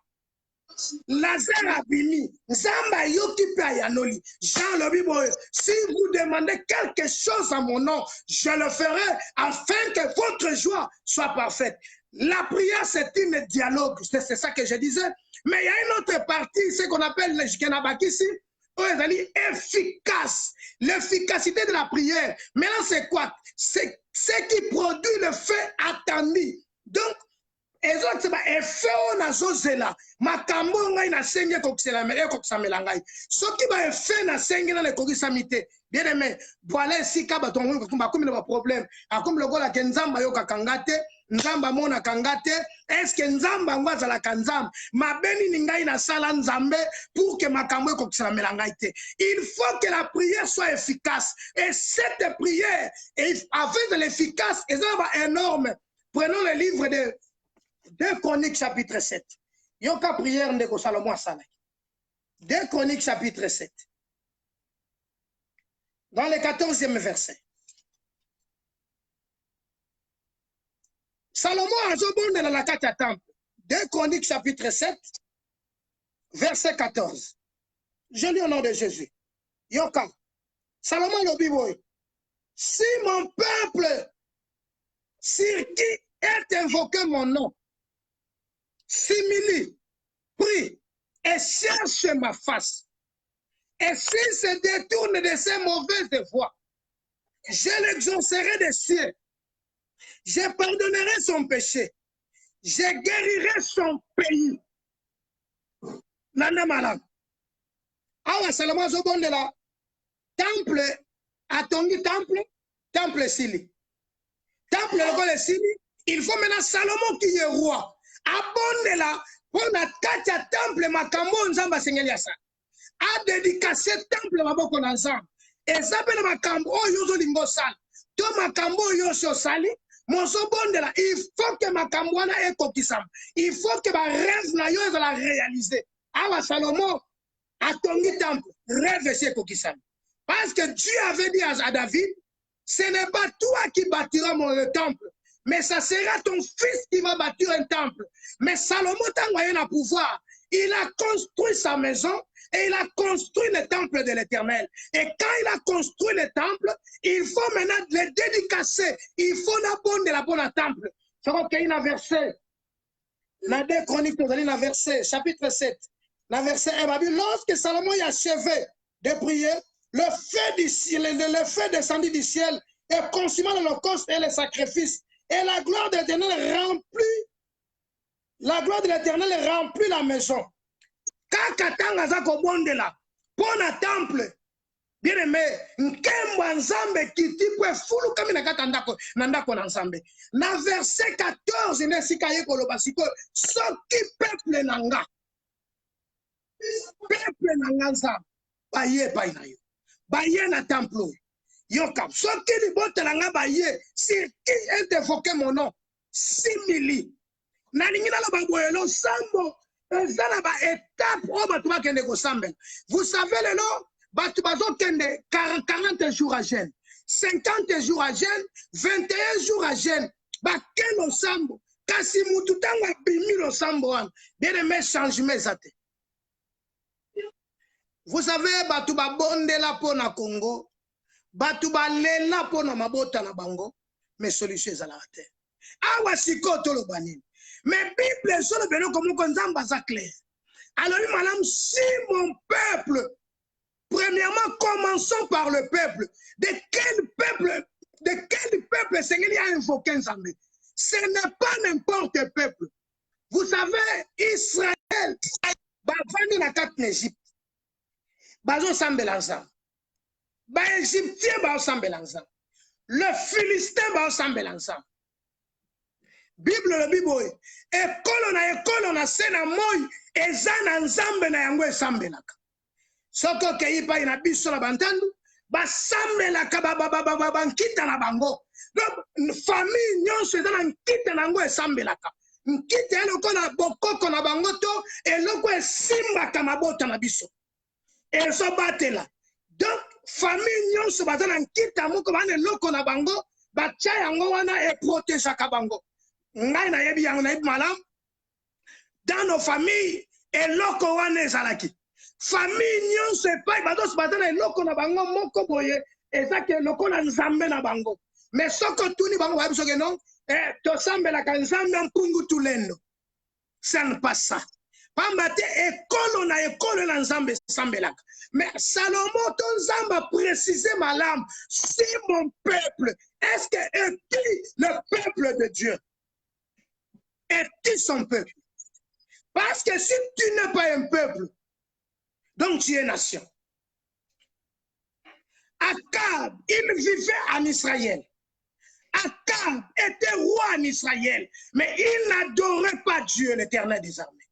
Lazare abimi, Zamba yoki pa yanoli. Jean le Bible, si vous demandez quelque chose à mon nom, je le ferai afin que votre joie soit parfaite. La prière, c'est un dialogue, c'est ça que je disais. Mais il y a une autre partie, ce qu'on appelle le Jkenabakisi, efficace. L'efficacité de la prière. Maintenant, c'est quoi? C'est ce qui produit le fait attendu. Donc, ezo ba effet na zozela makambo ngai na senge kokisala ngai soki ba effet na senge na kokisamite bien aimé voilà sika ba tongo comme le problème comme le gola kenzamba yo kakangate nzamba mona kangate est-ce que nzamba ngwaza la kanzam mabeni ningai na sala nzambe pour que makambo kokisala ngai te il faut que la prière soit efficace et cette prière avec de l'efficace est énorme. Prenons le livre de 2 Chroniques chapitre 7. Yoka prière de Salomon Salak. 2 Chroniques chapitre 7. Dans le 14e verset. Salomon a zobonde dans la carte à temple. 2 Chroniques chapitre 7, verset 14. Je lis au nom de Jésus. Yoka. Salomon le Bible. Si mon peuple sur qui est invoqué mon nom, s'humilie, prie et cherche ma face, et s'il se détourne de ses mauvaises voies, je l'exaucerai des cieux, je pardonnerai son péché, je guérirai son pays. Nana malam. Awa Salomon zobonde la temple atongi temple sili. Temple le sili, il faut maintenant Salomon qui est roi. Abonde la pour na katia temple makambo nzamba sengeli ya sa. A dédicacé temple maboko na nzamba. Et ça peut makambo oyo lingo sala. To makambo yo so sali, moso bonde la il faut que makambo wana ekokisama. Il faut que ba rêve na yo la réaliser. Awa Salomon atongi temple, rêve c'est ekokisama. Parce que Dieu avait dit à David, ce n'est pas toi qui bâtiras le temple, mais ça sera ton fils qui va bâtir un temple. Mais Salomon a envoyé le pouvoir. Il a construit sa maison et il a construit le temple de l'Éternel. Et quand il a construit le temple, il faut maintenant le dédicacer. Il faut la bonne temple. C'est qu'il y a un verset. Dans 2 Chroniques, nous allons dans verset, chapitre 7. Dans verset 1, lorsque Salomon a achevé de prier, le feu descendit du ciel et consumant l'holocauste et les sacrifices. Et la gloire de l'Éternel remplit la maison. Kakatanga zako bonde la, pona temple. Bien aimé, nkemba nzambe kitipwe fulu kami nakata ndako na nzambe. Na verset 14, nesika yeko loba siko, soki peuple nanga. Peuple nanga nzambe, baye pay na yo. Baye na temple. Yoka, soki libote nanga baye, sur qui est invoqué mon nom, simili. Naningina la baboyelo sambo, ezana ba étape o batuba kende ko sambel. Vous savez le nom, batubazo kende 40 jours à jeûne, 50 jours à jeûne, 21 jours à jeûne. Ba keno sambo, kasi mutu tanga bimi lo sambo wan. Bien aimé changement zate. Vous savez batuba bonde la po na Congo. Batuba lela po na mabota na bango, mais solution za la terre. Awa sikoto lo banini. Mais Bible sur le béno comme konzamba za clair. Alors madame, si mon peuple, premièrement commençons par le peuple. De quel peuple Seigneur a invoqué Nzambe? Ce n'est pas n'importe quel peuple. Vous savez, Israël, bavandi na kat n'Égypte. Bazo sambela nzambe. Ba Égyptien ba sambela nzambe. Le Philistin ba sambela nzambe. Bible le Bible ekolo na sena moyi ezana nzambe na yango esambelaka. Soko kei pa ina biso na bantandu ba sambelaka ba nkita na bango. Donc famille nyonso ezana nkita na yango esambelaka. Nkita eloko na bokoko na bango to eloko esimbaka mabota na biso. Ezo batela. Donc famille nyonso bazana nkita moko bana eloko na bango batia yango wana e protégeaka bango. Ngai na yebi yango na yebi malam. Dans nos familles eloko wana ezalaki. Famille nyonso epai bados bazana eloko na bango moko boye ezaki eloko na nzambe na bango. Mais soko tuni bango ba biso ke non to sambelaka nzambe mpungu tulendo. Ça ne passe ça. Pambate ekolo na nzambe sambelaka. Mais Salomon ton nzamba précisé malam, si mon peuple, est-ce que est le peuple de Dieu? Es-tu son peuple? Parce que si tu n'es pas un peuple, donc tu es nation. Akab, il vivait en Israël. Akab était roi en Israël, mais il n'adorait pas Dieu, l'Éternel des armées.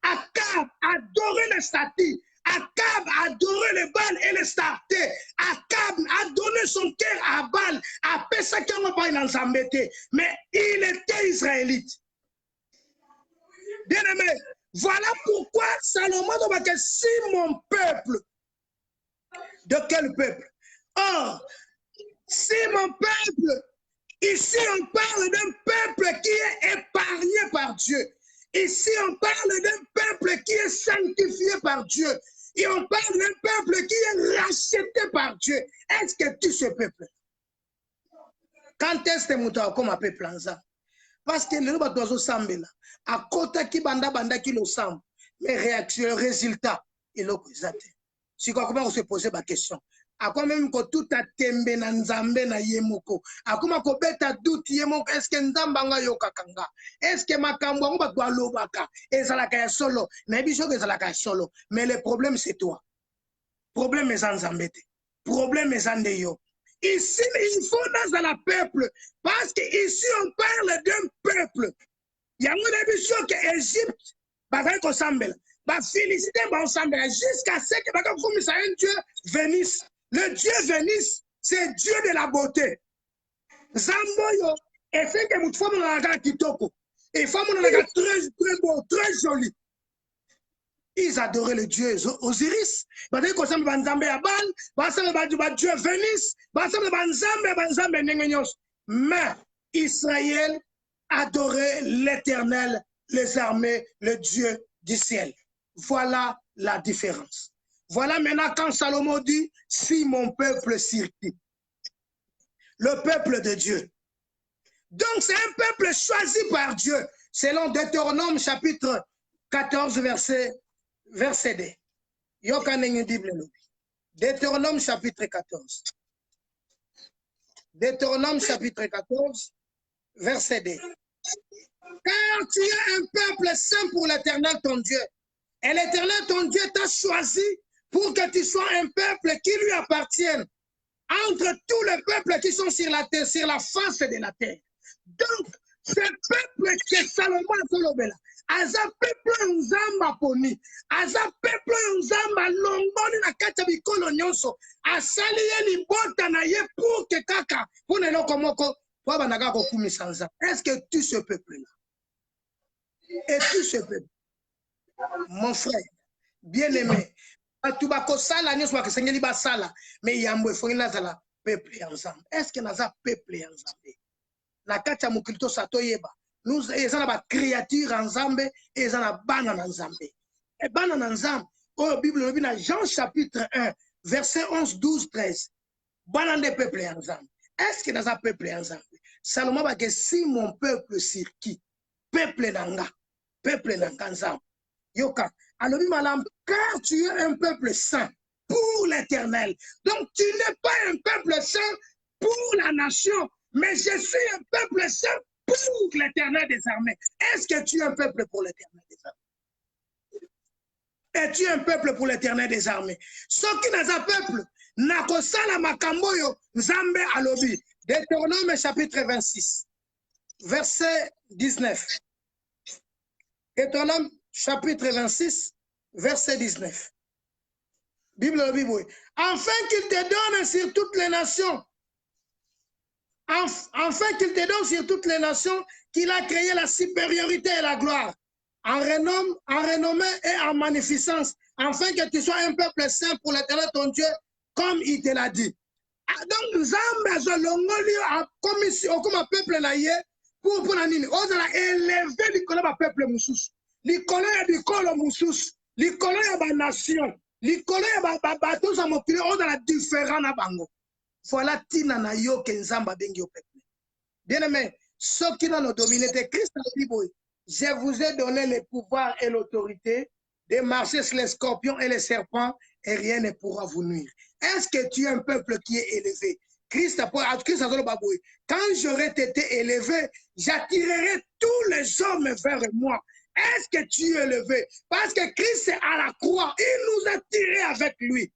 Akab adorait les statues. Akab adorait les Baal et les statues. Akab a donné son cœur à Baal, à Pesachon, mais il était israélite. Bien aimé, voilà pourquoi Salomon a dit si mon peuple, de quel peuple? Or, si mon peuple, ici on parle d'un peuple qui est épargné par Dieu. Ici on parle d'un peuple qui est sanctifié par Dieu. Et on parle d'un peuple qui est racheté par Dieu. Est-ce que tu ce peuple? Quand est-ce que tu comme un peuple en ça? Parce que le oiseau sambela, à côté qui banda qui le semble, mais réaction, résultat, il est présenté. Si comment on se pose la question, à quoi même que tout a tembe na nzambe na yemoko, à comment ko beta doute yemoko, est-ce que nzamba yo kakanga, est-ce que makambo ngo ba doit lobaka, ezalaka ya solo, na biso ke ezalaka solo, mais le problème c'est toi. Problème est en nzambete, problème est en yo. Ici, il faut dans le peuple, parce qu'ici, on parle d'un peuple. Il y a une émission que l'Égypte va faire ensemble, va féliciter ensemble, jusqu'à ce que un Dieu Vénus. Le Dieu Vénus, c'est Dieu de la beauté. Zamboyo, et fait que vous faites un regard kitoko, et faites un regard très beau, très joli. Ils adoraient le Dieu Osiris. Mais Israël adorait l'Éternel, les armées, le Dieu du ciel. Voilà la différence. Voilà maintenant quand Salomon dit, si mon peuple circuit, le peuple de Dieu. Donc c'est un peuple choisi par Dieu, selon Deutéronome chapitre 14, verset 2. Deutéronome chapitre 14. Deutéronome chapitre 14, verset 2. Car tu es un peuple saint pour l'Éternel ton Dieu. Et l'Éternel ton Dieu t'a choisi pour que tu sois un peuple qui lui appartienne entre tous les peuples qui sont sur la terre, sur la face de la terre. Donc, ce peuple que Salomon a aza peuple nzamba poni, aza peuple nzamba longoni na kati bikolo nyonso, asali ye libota na ye pour que kaka, pour ne lokomoko, pour banaka kokumisa nzamba. Est-ce que tu ce peuple-là? Et tu ce peuple? Mon frère, bien-aimé, tubako sala nyonso bakesengeli basala, mais yambo efongi nazala peuple ensemble. Est-ce que naza peuple ensemble? Na kati ya mokili tosa yeba. Nous, ezana ba créature ensemble, ezana bana ensemble. Et bana ensemble, oh Bible le dit dans Jean chapitre 1, verset 11, 12, 13. Bana de peuple ensemble. Est-ce que dans un peuple ensemble? Salomon va dire si mon peuple circuit, peuple nanga ensemble. Yoka, alors madame, car tu es un peuple saint pour l'Éternel. Donc tu n'es pas un peuple saint pour la nation, mais je suis un peuple saint pour l'Éternel des armées. Est-ce que tu es un peuple pour l'Éternel des armées? Es-tu un peuple pour l'Éternel des armées? Ce qui n'est un peuple, nakosala makamboyo nzambe alobi. Deutéronome chapitre 26, verset 19. Deutéronome chapitre 26, verset 19. Bible alobi boy. Afin qu'il te donne sur toutes les nations. Afin qu'il te donne sur toutes les nations qu'il a créé la supériorité et la gloire, en renommée et en magnificence, afin que tu sois un peuple saint pour l'Éternel ton Dieu, comme il te l'a dit. Donc, Zambé Zolongoli a commission comme un peuple naïe pour nani. On a élevé l'icône du peuple moussous. L'icône du colo moussous. L'icône de la nation. L'icône de bateau à mon pays. On a différents nabango. Voilà tina na yo kenzamba bengi au peuple. Bien aimé, ceux qui n'ont dominé Christ a dit, je vous ai donné le pouvoir et l'autorité de marcher sur les scorpions et les serpents et rien ne pourra vous nuire. Est-ce que tu es un peuple qui est élevé? Christ a quand j'aurais été élevé, j'attirerai tous les hommes vers moi. Est-ce que tu es élevé? Parce que Christ est à la croix, il nous a tirés avec lui.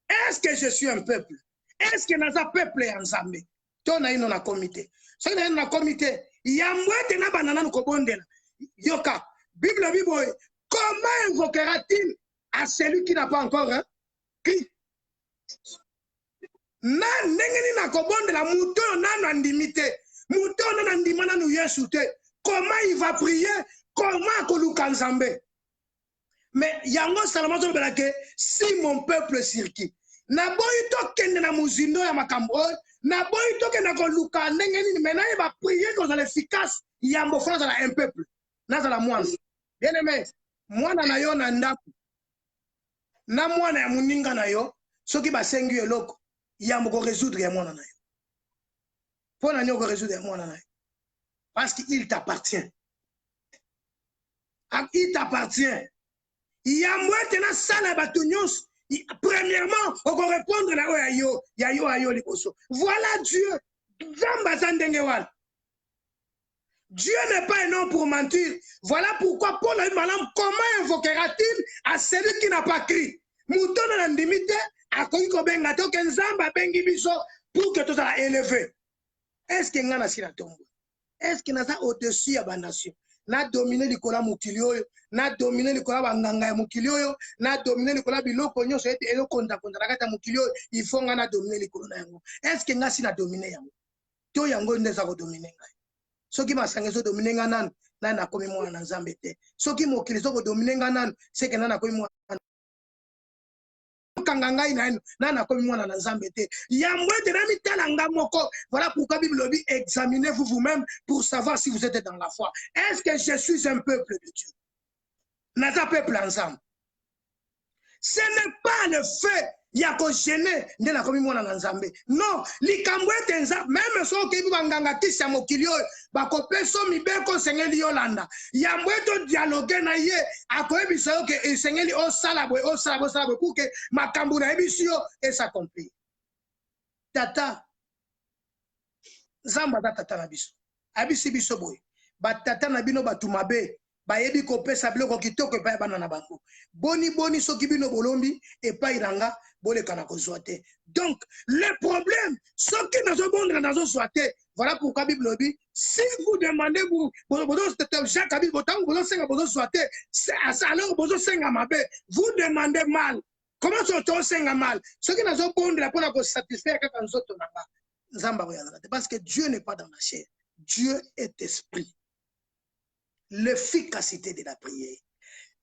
Est-ce que je suis un peuple? Est-ce que nous avons peuple en Zambie? On a un comité. Si on a un comité, il y a moins de banana kobondela. Yoka, Bible, comment invoquera-t-il à celui qui n'a pas encore Christ? Na ndengeni na kobondela muto na nandimite. Muto na nandimana nu yesute. Comment il va prier? Comment koluka Nzambe? Mais yango salama zo belake si mon peuple sirki. Na boyi to kende na muzindo ya makambo. Na boyi to kende ko luka ndengeni maintenant il va prier comme ça l'efficace yambo fona za un peuple. Na za la mwana. Bien aimé, mwana na yo na ndaku. Na mwana ya muninga na yo soki basengi eloko yambo ko résoudre ya mwana na yo. Pona nyo ko résoudre ya mwana na yo. Parce qu'il t'appartient. Il t'appartient. Il y a moins de la salle à Batounyos. Premièrement, on va répondre là yo liboso. Voilà Dieu. Dieu n'est pas un homme pour mentir. Voilà pourquoi Paul a dit, comment invoquera-t-il à celui qui n'a pas crié? Mouton n'a limité à Kongo Benga, token Zamba Bengi Biso pour que tout ça élevé. Est-ce qu'il y a un tombe? Est-ce qu'il y a au-dessus de la nation? Na dominer likola mukilio, na dominer likola banganga ya mukilio, na dominer likola biloko nyonso ete elo konta kata mukilio, il faut nga na dominer likola na yango. Est-ce que nga si na dominer yango? To yango ndeza ko dominer ngai. Soki masanga zo dominer nga nan na komi mwana na Nzambe te. Soki mokili zo ko dominer nga nan, c'est que na komi mwana kangangai na komi mwana na Nzambe te. Yamwe te na mitala nga moko. Voilà pourquoi Bible dit examinez-vous vous-même pour savoir si vous êtes dans la foi. Est-ce que je suis un peuple de Dieu? Naza peuple ensemble. Ce n'est pas le fait yako gêner de la komi mwana na Nzambe. Non, likamwe tenza même so ke banganga kisha mokilio ba ko peso mibeko sengeli yolanda. Yamwe to dialogue na ye akoebisa ke sengeli o salabwe pour que makambu na ebisio et s'accomplir. Tata Zamba tata na biso. Abisi biso boy. Ba tata na bino batumabe. Ba yebi ko pesa biloko kitoko pa bana na bango. Boni soki bino bolombi et pa iranga bole kana ko zoate. Donc le problème soki nazo bondra nazo zoate. Voilà pourquoi Bible dit si vous demandez vous Jacques Bible botango bozo senga bozo zoate, c'est alors bozo senga mabe. Vous demandez mal. Comment so senga mal? Soki nazo bondra pona ko satisfaire ka nzoto nanga. Nzamba koyana parce que Dieu n'est pas dans la chair. Dieu est esprit. L'efficacité de la prière.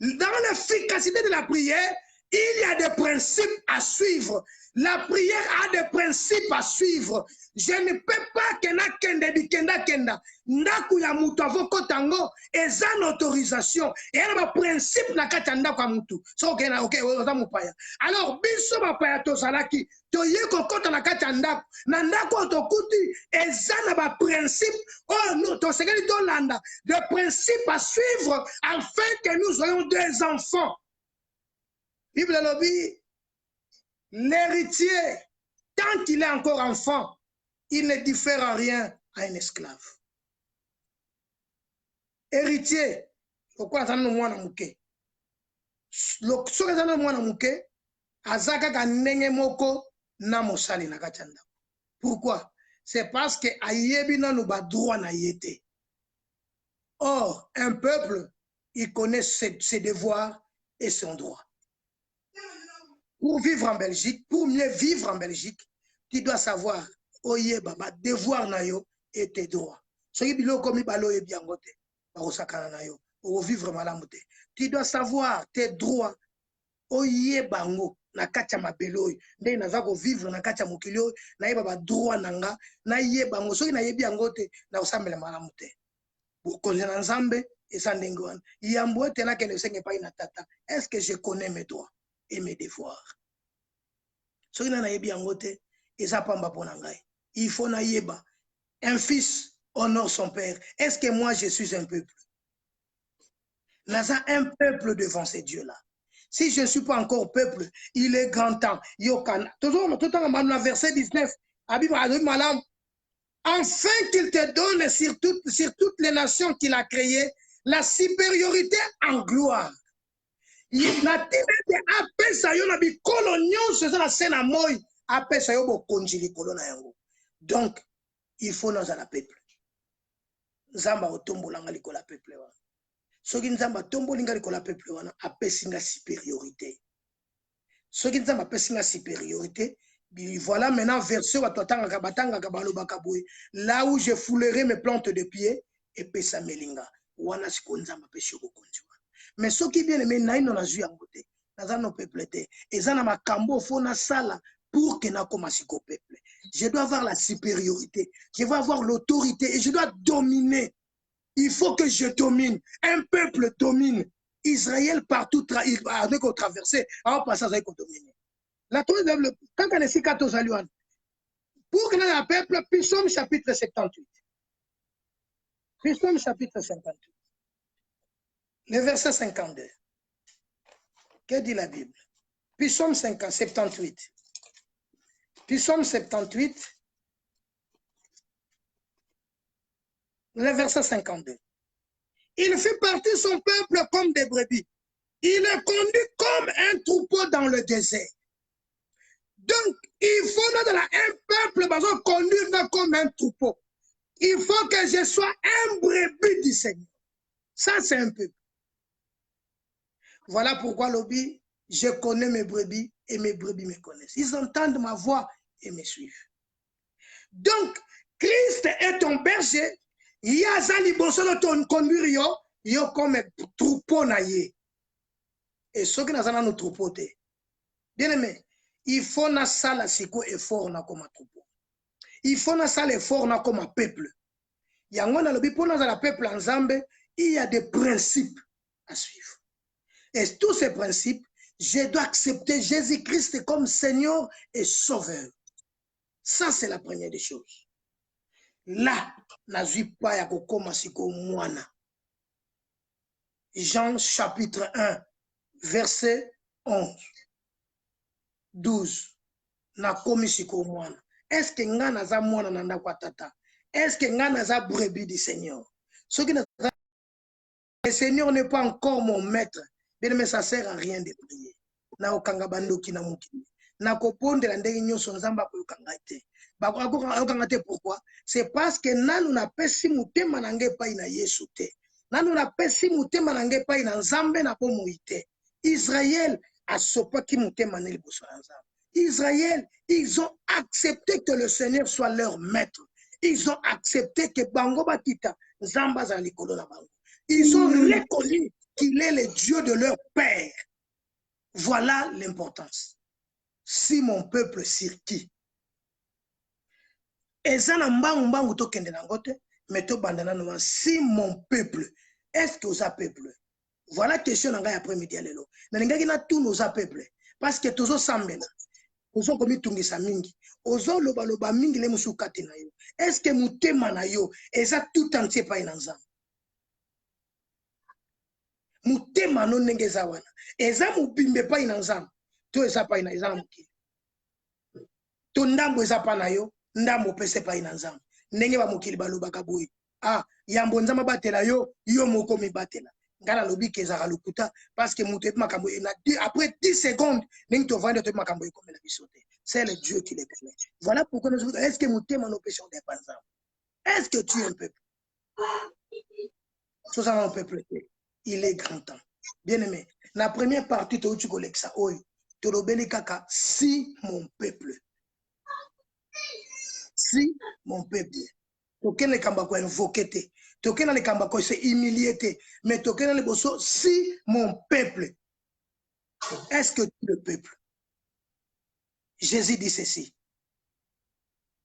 Dans l'efficacité de la prière, il y a des principes à suivre. La prière a des principes à suivre. Je ne peux pas kenda. Ndaku ya mutu avoko tango eza une autorisation. Et il y a un principe na kati ndaku ya mutu. So ok, oza mupaya. Alors biso bapaya tozalaki toye kokota na kati ndaku. Na ndaku tokuti eza na ba principe. Oh non, tosengeli tolanda. Des principes à suivre afin que nous soyons des enfants. Bible lobby. L'héritier, tant qu'il est encore enfant, il ne diffère en rien à un esclave. Héritier, pourquoi ça nous mwana muke? Le soka ça nous mwana muke, azaka kanenge moko na mosali na kachanda. Pourquoi? C'est parce que ayebi na nous ba droit na yete. Or, un peuple, il connaît ses devoirs et son droit. Pour vivre en Belgique, pour mieux vivre en Belgique, tu dois savoir, oye baba, devoir na yo et tes droits. Soki bilo komi balo e biangote, barosakana na yo, pour vivre malamote. Tu dois savoir tes droits, oye bango, na kacha mabelo, nde naza ko vivre na kacha mokilio, na ye baba droit nanga, na ye bango, soki na ye biangote, na osambele malamote. Konze na Nzambe, esa ndenge wana. Yambo ete na kende senge pa ina tata. Est-ce que je connais mes droits et mes devoirs? So ina na yebi yangote, esa pamba pona ngai. Il faut na yeba. Un fils honore son père. Est-ce que moi je suis un peuple? Naza un peuple devant ces dieux-là. Si je ne suis pas encore peuple, il est grand temps. Yokan. Tout le temps, verset 19. Afin qu'il te donne sur toutes les nations qu'il a créées, la supériorité en gloire. La timete apesa yo na bikolo nyonso eza na se na moi apesa yo bokonzi likolo na yango. Donc il faut nous la peuple. Nzamba otombolanga likolo la peuple wana. Soki nzamba tombolinga likolo la peuple wana apesi nga supériorité. Soki nzamba apesi nga supériorité, voilà maintenant verset batanga balobaka boye. Là où je foulerai mes plantes de pied et pesa melinga. Wana siko nzamba apesi yo bokonzi. Mais ce qui bien aimé, naïno na zui angote, nazano peuple te, et zana makambo fona sala pour que na komasiko peuple. Je dois avoir la supériorité, je dois avoir l'autorité et je dois dominer. Il faut que je domine. Un peuple domine. Israël partout avec au traversé, en passant avec au dominer. La troisième, quand on est si kato saluan, pour que le peuple, Psaume chapitre 78. Psaume chapitre 58. Le verset 52. Que dit la Bible? Psaume 78. Psaume 78. Le verset 52. Il fait partir son peuple comme des brebis. Il est conduit comme un troupeau dans le désert. Donc, il faut un peuple conduire comme un troupeau. Il faut que je sois un brebis du Seigneur. Ça, c'est un peuple. Voilà pourquoi, lobby, je connais mes brebis et mes brebis me connaissent. Ils entendent ma voix et me suivent. Donc, Christ est ton berger. Il y a Zali Bosolo ton conduire yo comme un troupeau naïe. Et ceux qui n'ont nos troupeaux. Bien aimé, il faut na sala siko effort na comme un troupeau. Il faut na sala effort na comme un peuple. Il y a un lobby pour na peuple en Zambie, il y a des principes à suivre. Et tous ces principes, je dois accepter Jésus-Christ comme Seigneur et Sauveur. Ça, c'est la première des choses. Là, je pas ya kokoma siko mwana. Jean chapitre 1, verset 11, 12. Na komi siko mwana. Est-ce que nga naza mwana nanda kwa tata? Est-ce que nga naza brebis du Seigneur? Ce qui le Seigneur n'est pas encore mon maître. Bien, mais ça sert à rien de prier. Na okanga bandoki na mukini. Na koponde la ndenge nyonso nzamba ko okangate. Ba ko okangate pourquoi? C'est parce que nanu na pesi mutema na nge pai na Yesu te. Nanu na pesi mutema na nge pai na Nzambe na pomo ite. Israël a sopa ki mutema na liboso na Nzambe. Israël, ils ont accepté que le Seigneur soit leur maître. Ils ont accepté que bango batita Nzamba za likolo na bango. Ils ont reconnu qu'il est le Dieu de leur père. Voilà l'importance. Si mon peuple sur qui? Si mon peuple, est-ce que vous avez peuple? Voilà la question dans l'après-midi. Tous nos peuples. Parce que tous ensemble, nous avons commis tout ça mingi. Ozo loba loba mingi le musukati na yo. Est-ce que mutema na yo eza tout entier pa inanza? Mutema no nengeza wana. Eza mubimbe pa inanza. To eza pa ina eza mukili. To ndambo eza pa na yo, ndambo pese pa inanza. Nenge ba mukili baloba kaboyi. Ah, yambo nzama batela yo, yo moko mi batela. Ngala lobi kezaka lokuta parce que muté makambo après 10 secondes ning to vendre to makambo comme la bisoté. C'est le Dieu qui les connaît. Voilà pourquoi nous disons est-ce que muté nos péchés des panzam? Est-ce que tu es un peuple? Tout ça un peuple. Il est grand temps. Bien aimé, la première partie to tu collègue ça oi. To lobeli kaka si mon peuple. Si mon peuple. Token le kamba ko invoquer te. Token le kamba ko se humilier te. Mais token le bosso si mon peuple. Est-ce que tu es le peuple? Jésus dit ceci.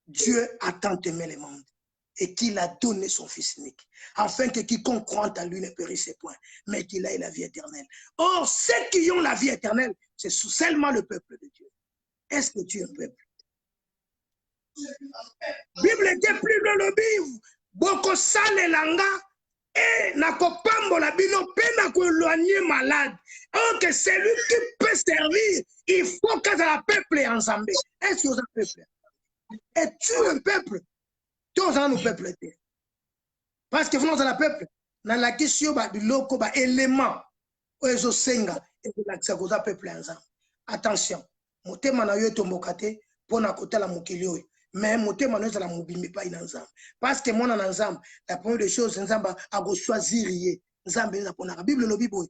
Dieu a tant aimé le monde et qu'il a donné son Fils unique, afin que quiconque croit en lui ne périsse point, mais qu'il ait la vie éternelle. Or, ceux qui ont la vie éternelle, c'est seulement le peuple de Dieu. Est-ce que tu es un peuple? Bible était plus dans le livre. Boko sale langa et nakopambola bino pe nakoéloigner malade. Donc celui qui peut servir, il faut que ça la peuple ensemble. Est-ce que vous avez peuple? Es-tu un peuple? Tous nous peuple. Parce que vous avez un peuple. Dans la question du loco, élément, oezo senga et la xagoza peuple ensemble. Attention, motema na yo tombokate pour na kota la mokili. Mais motema na yo la mobimbi pas ensemble. Parce que mon ensemble, la première des choses, ensemble a go choisir yé. Nzambe na pona. Bible lo bibo.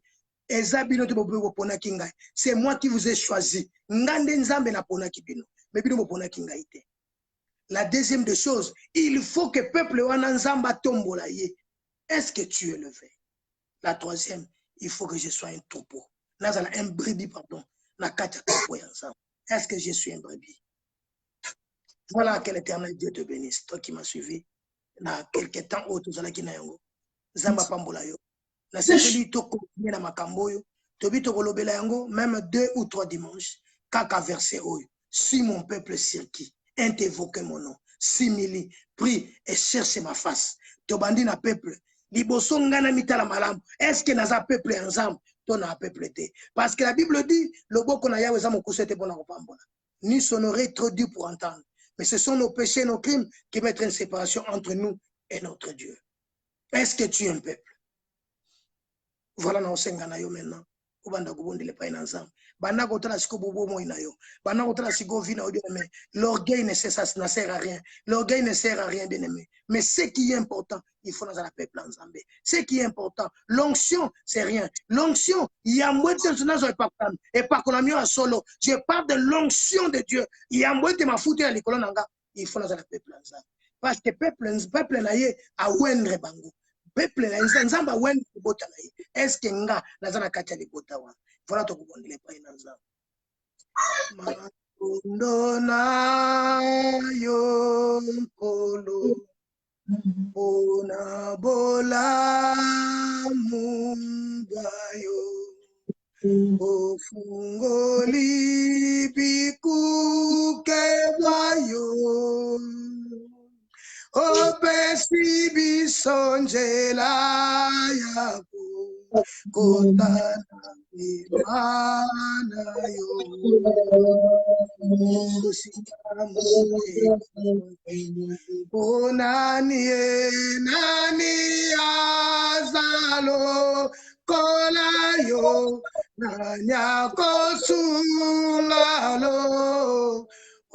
C'est moi qui vous ai choisi. Ngande nzambe na pona kibino. Mais bino pona kinga ite. La deuxième des choses, il faut que le peuple wana nzamba tombola ye. Est-ce que tu es levé? La troisième, il faut que je sois un troupeau. Nazala un brebis, pardon. Na katia troupeau ensemble. Est-ce que je suis un brebis? Voilà que l'Éternel Dieu te bénisse. Toi qui m'as suivi, na quelques temps au tozala ki na yango. Zamba pambola yo. Na sepeli to continuer na makambo yo. Tobi to kolobela yango même 2 ou 3 dimanches. Kaka verset oyo. Si mon peuple circuit, invoque mon nom. Simili, prie et cherche ma face. Tobandi na peuple. Liboso ngana mitala malamu. Est-ce que naza peuple ensemble? Ton na peuple te. Parce que la Bible dit, le boko na Yahweh za mokusete bona kopambola. Ni son oreille trop dure pour entendre. Mais ce sont nos péchés, nos crimes qui mettent une séparation entre nous et notre Dieu. Est-ce que tu es un peuple? Voilà na osengana yo maintenant. Ubanda kubondele pa ensemble. Bana kotala siko bobo mo inayo. Bana kotala siko vina audio mais l'orgueil ne sert à rien. L'orgueil ne sert à rien, bien aimé. Mais ce qui est important, il faut dans la peuple ensemble. Ce qui est important, l'onction, c'est rien. L'onction, il y a moins de personnages et par qu'on a mis un solo. Je parle de l'onction de Dieu. Il y a moins de ma foutu à l'école nanga. Il faut dans la peuple ensemble. Parce que peuple naye a wendre bango. Peuple na nzamba wendre bota naye. Est-ce que nga nazana katia de bota wa? Voilà to kubondele pa inanza. Makondo na yo polo ona bola mumbayo ofungoli biku kebayo opesi bisonjela yako kota imana yo nani azalo kola yo nanya kosulalo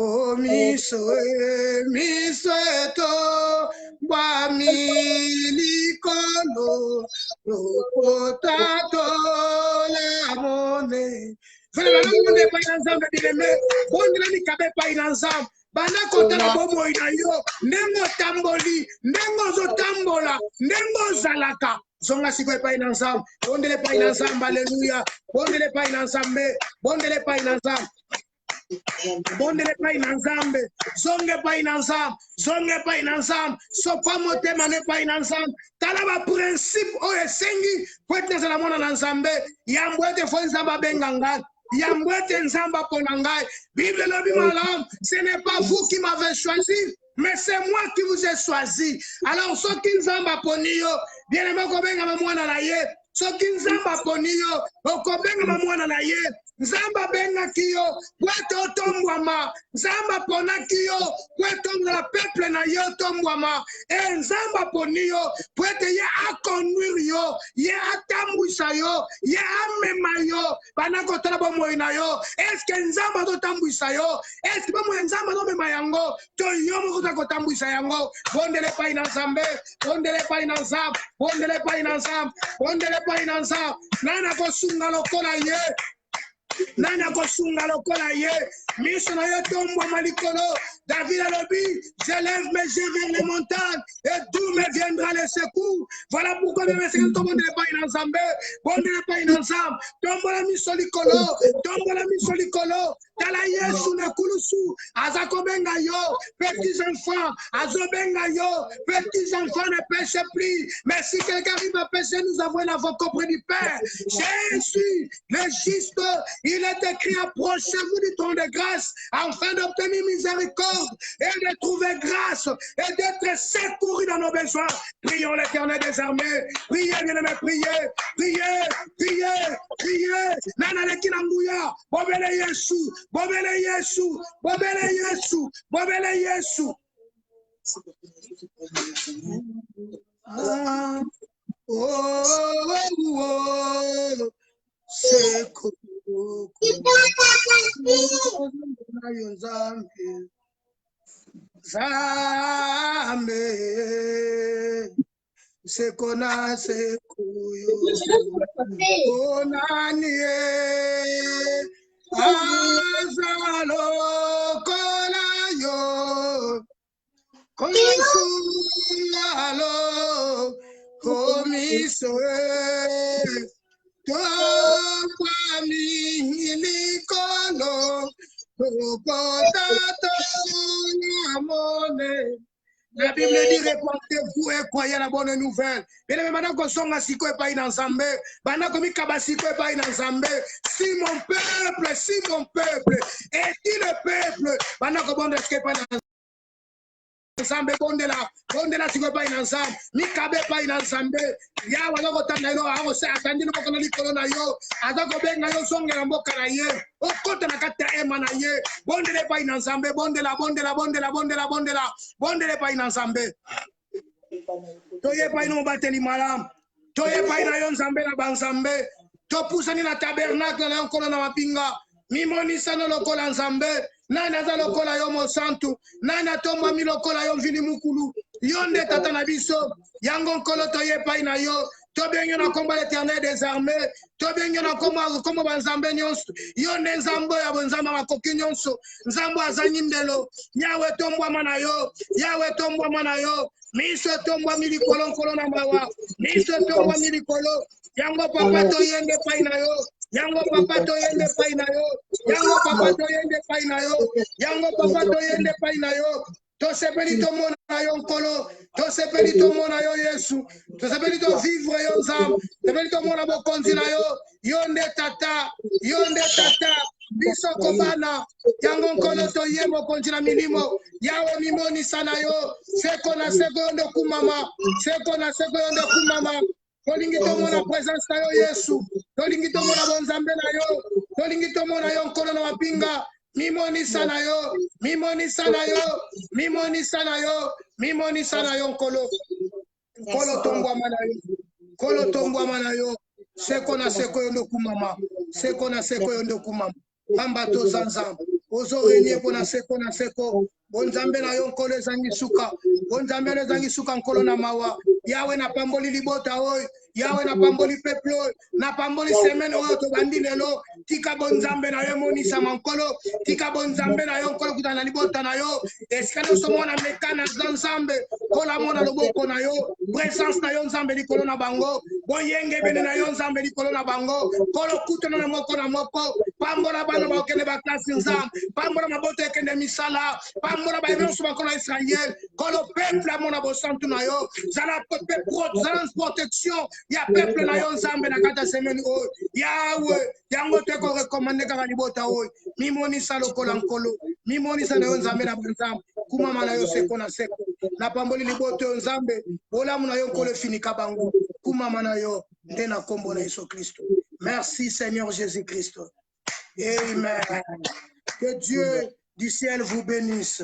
o misoeto wa milikolo potato la mone. Venez la pas ensemble bien-aimé. Bonne ni kabe pas ensemble. Bana kota na bomo inayo. Nengo tamboli, nengo zotambola, nengo zalaka. Zonga siko pas ensemble. Bonne pas ensemble. Alléluia. Bonne pas ensemble. Bonne pas ensemble. Bondele pa inanzambe, zonge pa inanzambe, zonge pa inanzambe, sopa motema ne pa inanzambe. Tala ba principe o esengi kwete za la mona nanzambe, yambwete fo nzamba benganga. Yambwete nzamba ponangai. Bible lobi malam, ce n'est pas vous qui m'avez choisi, mais c'est moi qui vous ai choisi. Alors so ki nzamba poniyo, bien aimé ko benga mwana na ye. So ki nzamba poniyo, okobenga mwana na ye. Nzamba benga kiyo, kweto tombwama. Nzamba pona kiyo, kweto la peuple na yo tombwama. E nzamba poniyo, kwete ye akonduire yo, ye atambwisa yo, ye amema yo. Banako tala bomo ina yo. Est-ce que nzamba to tambwisa yo? Est-ce que bomo nzamba to mema yango? To yo mo kota tambwisa yango. Bondele pa ina nzambe, bondele pa ina nzambe, bondele pa ina nzambe, bondele pa ina nzambe. Nana ko sunga lokola ye. Nana kosunga lokola ye, miso na ye tombo malikolo. David a dit, j'élève mes yeux vers les montagnes et d'où me viendra le secours. Voilà pourquoi mes messieurs tombe de pas ensemble, bon de pas ensemble. Tombe la miso likolo, tombe la miso likolo. Tala yesu na kulusu, azakobenga yo, petits enfants, azobenga yo, petits enfants ne pêchez plus. Mais si quelqu'un arrive à pécher, nous avons la voix auprès du Père. Jésus, le juste, il est écrit, approchez-vous du trône de grâce, afin d'obtenir miséricorde et de trouver grâce et d'être secouru dans nos besoins. besoin. Prions l'Éternel des armées. Priez, bien-aimés, priez. Priez, priez, priez. Nana lekinambuya. Bobele Yesu. Bobele Yesu. Bobele Yesu. Bobele Yesu. Ah, oh, oh, oh. Seko. Zambe sekona sekuyo onanie azalo kolayo konsulalo komisoe tokwami ilikolo la Bible dit répondez-vous et croyez la bonne nouvelle. Bien aimé, maintenant qu'on songe à Siko et pas dans Zambé, maintenant qu'on m'a Siko et pas dans Zambé, si mon peuple, est-il le peuple, maintenant qu'on bon est pas dans Nzambe bondela siko pa ina nzambe mikabe pa ina nzambe ya wala kotanda ino ako se atandi no kono likolo na yo azako benga yo songela mboka na ye okota na kata ema na ye bondele pa ina nzambe bondela pa ina nzambe toye pa ino bateli malam toye pa ina yo nzambe na banzambe to pusani na tabernacle na kono na mapinga mimonisa no lokola nzambe nani aza lokola yo mosantu nani atomba mi lokola yo mvili mukulu yo nde tata na biso yango nkolo toyepai na yo tobengi na kombo l'Éternel des armées tobengi na kombo banzambe nyonso yo nde nzambe ya bonzambe makoki nyonso nzambe azangi ndelo yawe tombwama na yo yawe tombwama na yo miso tombwami likolo nkolo na mawa miso tombwami likolo yango papa toyende pai na yo yango papa toyende pai na yo yango papa toyende pai na yo yango papa toyende pai na yo tosepeli tomona yo nkolo tosepeli tomona yo Yesu tosepeli to vivre yo nzambe tosepeli tomona bokonzi na yo yo nde tata biso kobana yango nkolo toye bokonzi na milimo yawe mimonisa na yo seko na seko yo nde kumama seko na seko yo nde kumama tolingi tomona présence na yo Yesu tolingi tomona bonzambe na yo tolingi tomona yo nkolo na mapinga mimonisa na yo nkolo tombwama na yo seko na seko yo ndokumama seko na seko yo ndokumama pamba toza nzambe ozorenye mpona seko na seko bonzambe na yo nkolo ezangi suka bonzambe na ezangi suka nkolo na mawa yawe napamboli libota oyo yawe napamboli peuple oyo napamboli semaine oyo tobandi lelo tika bonzambe na yo emonisama nkolo tika bonzambe na yo nkolo kutana na libota na yo esika nyonso mona mekana za nzambe kola mona loboko na yo présence na yo nzambe likolo na bango boyenge ebele na yo nzambe likolo na bango kolo kutana na moko pambola bana bakende baklasi nzambe pambola maboto ekende misala pambola bayebi nyonso bakolo ya israel kolo peuple amona bosantu na yo zala protection ya peuple na yo nzambe na kati ya semaine oyo yawe yango te korekomande kaka libota oyo mimonisa lokola nkolo mimonisa na yo nzambe na banzambe kumama na yo seko na seko napamboli libota oyo nzambe bolamu na yo nkolo efinika bango kumama na yo nde na kombo na Yesu Kristo. Merci Seigneur Jésus-Christ. Amen. Que Dieu du ciel vous bénisse.